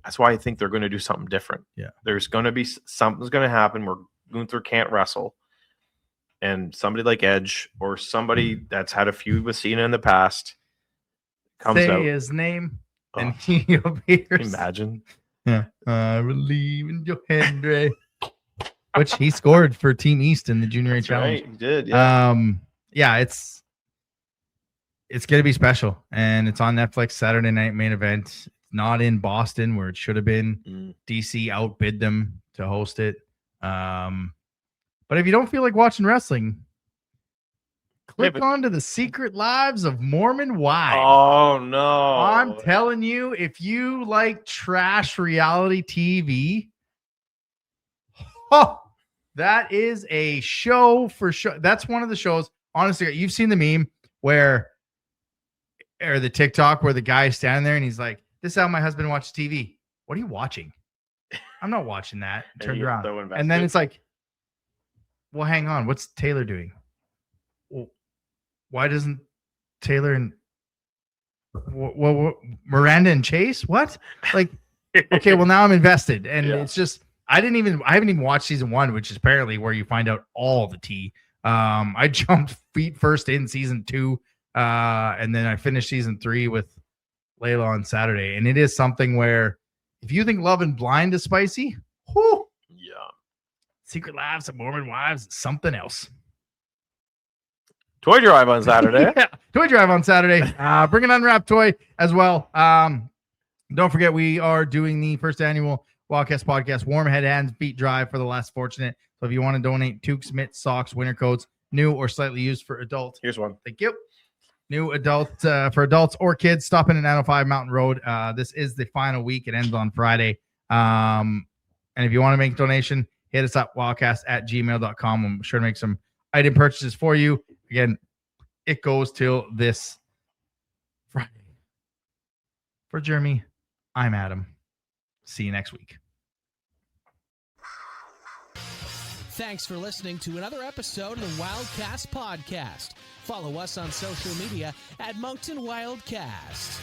Speaker 3: That's why I think they're going to do something different.
Speaker 2: Yeah.
Speaker 3: There's going to be something's going to happen where Gunther can't wrestle. And somebody like Edge or somebody that's had a feud with Cena in the past comes out.
Speaker 2: Say his name. And he appears.
Speaker 3: Imagine.
Speaker 2: Yeah. I believe in your hand, Ray. Which he scored for Team East in the Junior A Challenge.
Speaker 3: Right, he did. Yeah.
Speaker 2: Yeah, it's gonna be special. And it's on Netflix Saturday night main event. It's not in Boston where it should have been. DC outbid them to host it. But if you don't feel like watching wrestling, click on to the Secret Lives of Mormon Wives.
Speaker 3: Oh, no.
Speaker 2: I'm telling you, if you like trash reality TV, that is a show for sure. That's one of the shows. Honestly, you've seen the meme or the TikTok where the guy is standing there and he's like, this is how my husband watches TV. What are you watching? I'm not watching that. Turn around. And then it's like, well, hang on. What's Taylor doing? Well, why doesn't Taylor and Miranda and Chase? What? Like, okay, well, now I'm invested. And it's just, I haven't even watched season 1, which is apparently where you find out all the tea. I jumped feet first in season 2. And then I finished season 3 with Layla on Saturday. And it is something where if you think Love and Blind is spicy, whoo, yeah. Secret Lives of Mormon Wives is something else.
Speaker 3: Toy drive on Saturday.
Speaker 2: Yeah, toy drive on Saturday. Bring an unwrapped toy as well. Don't forget, we are doing the first annual Wildcats podcast warm head, hands, feet drive for the less fortunate. So if you want to donate toques, mitts, socks, winter coats, new or slightly used for adults.
Speaker 3: Here's one.
Speaker 2: Thank you. New adult for adults or kids. Stop in at 905 Mountain Road. This is the final week. It ends on Friday. And if you want to make a donation, hit us up, wildcast@gmail.com. I'm sure to make some item purchases for you. Again, it goes till this Friday. For Jeremy, I'm Adam. See you next week.
Speaker 1: Thanks for listening to another episode of the Wildcast Podcast. Follow us on social media at Moncton Wildcast.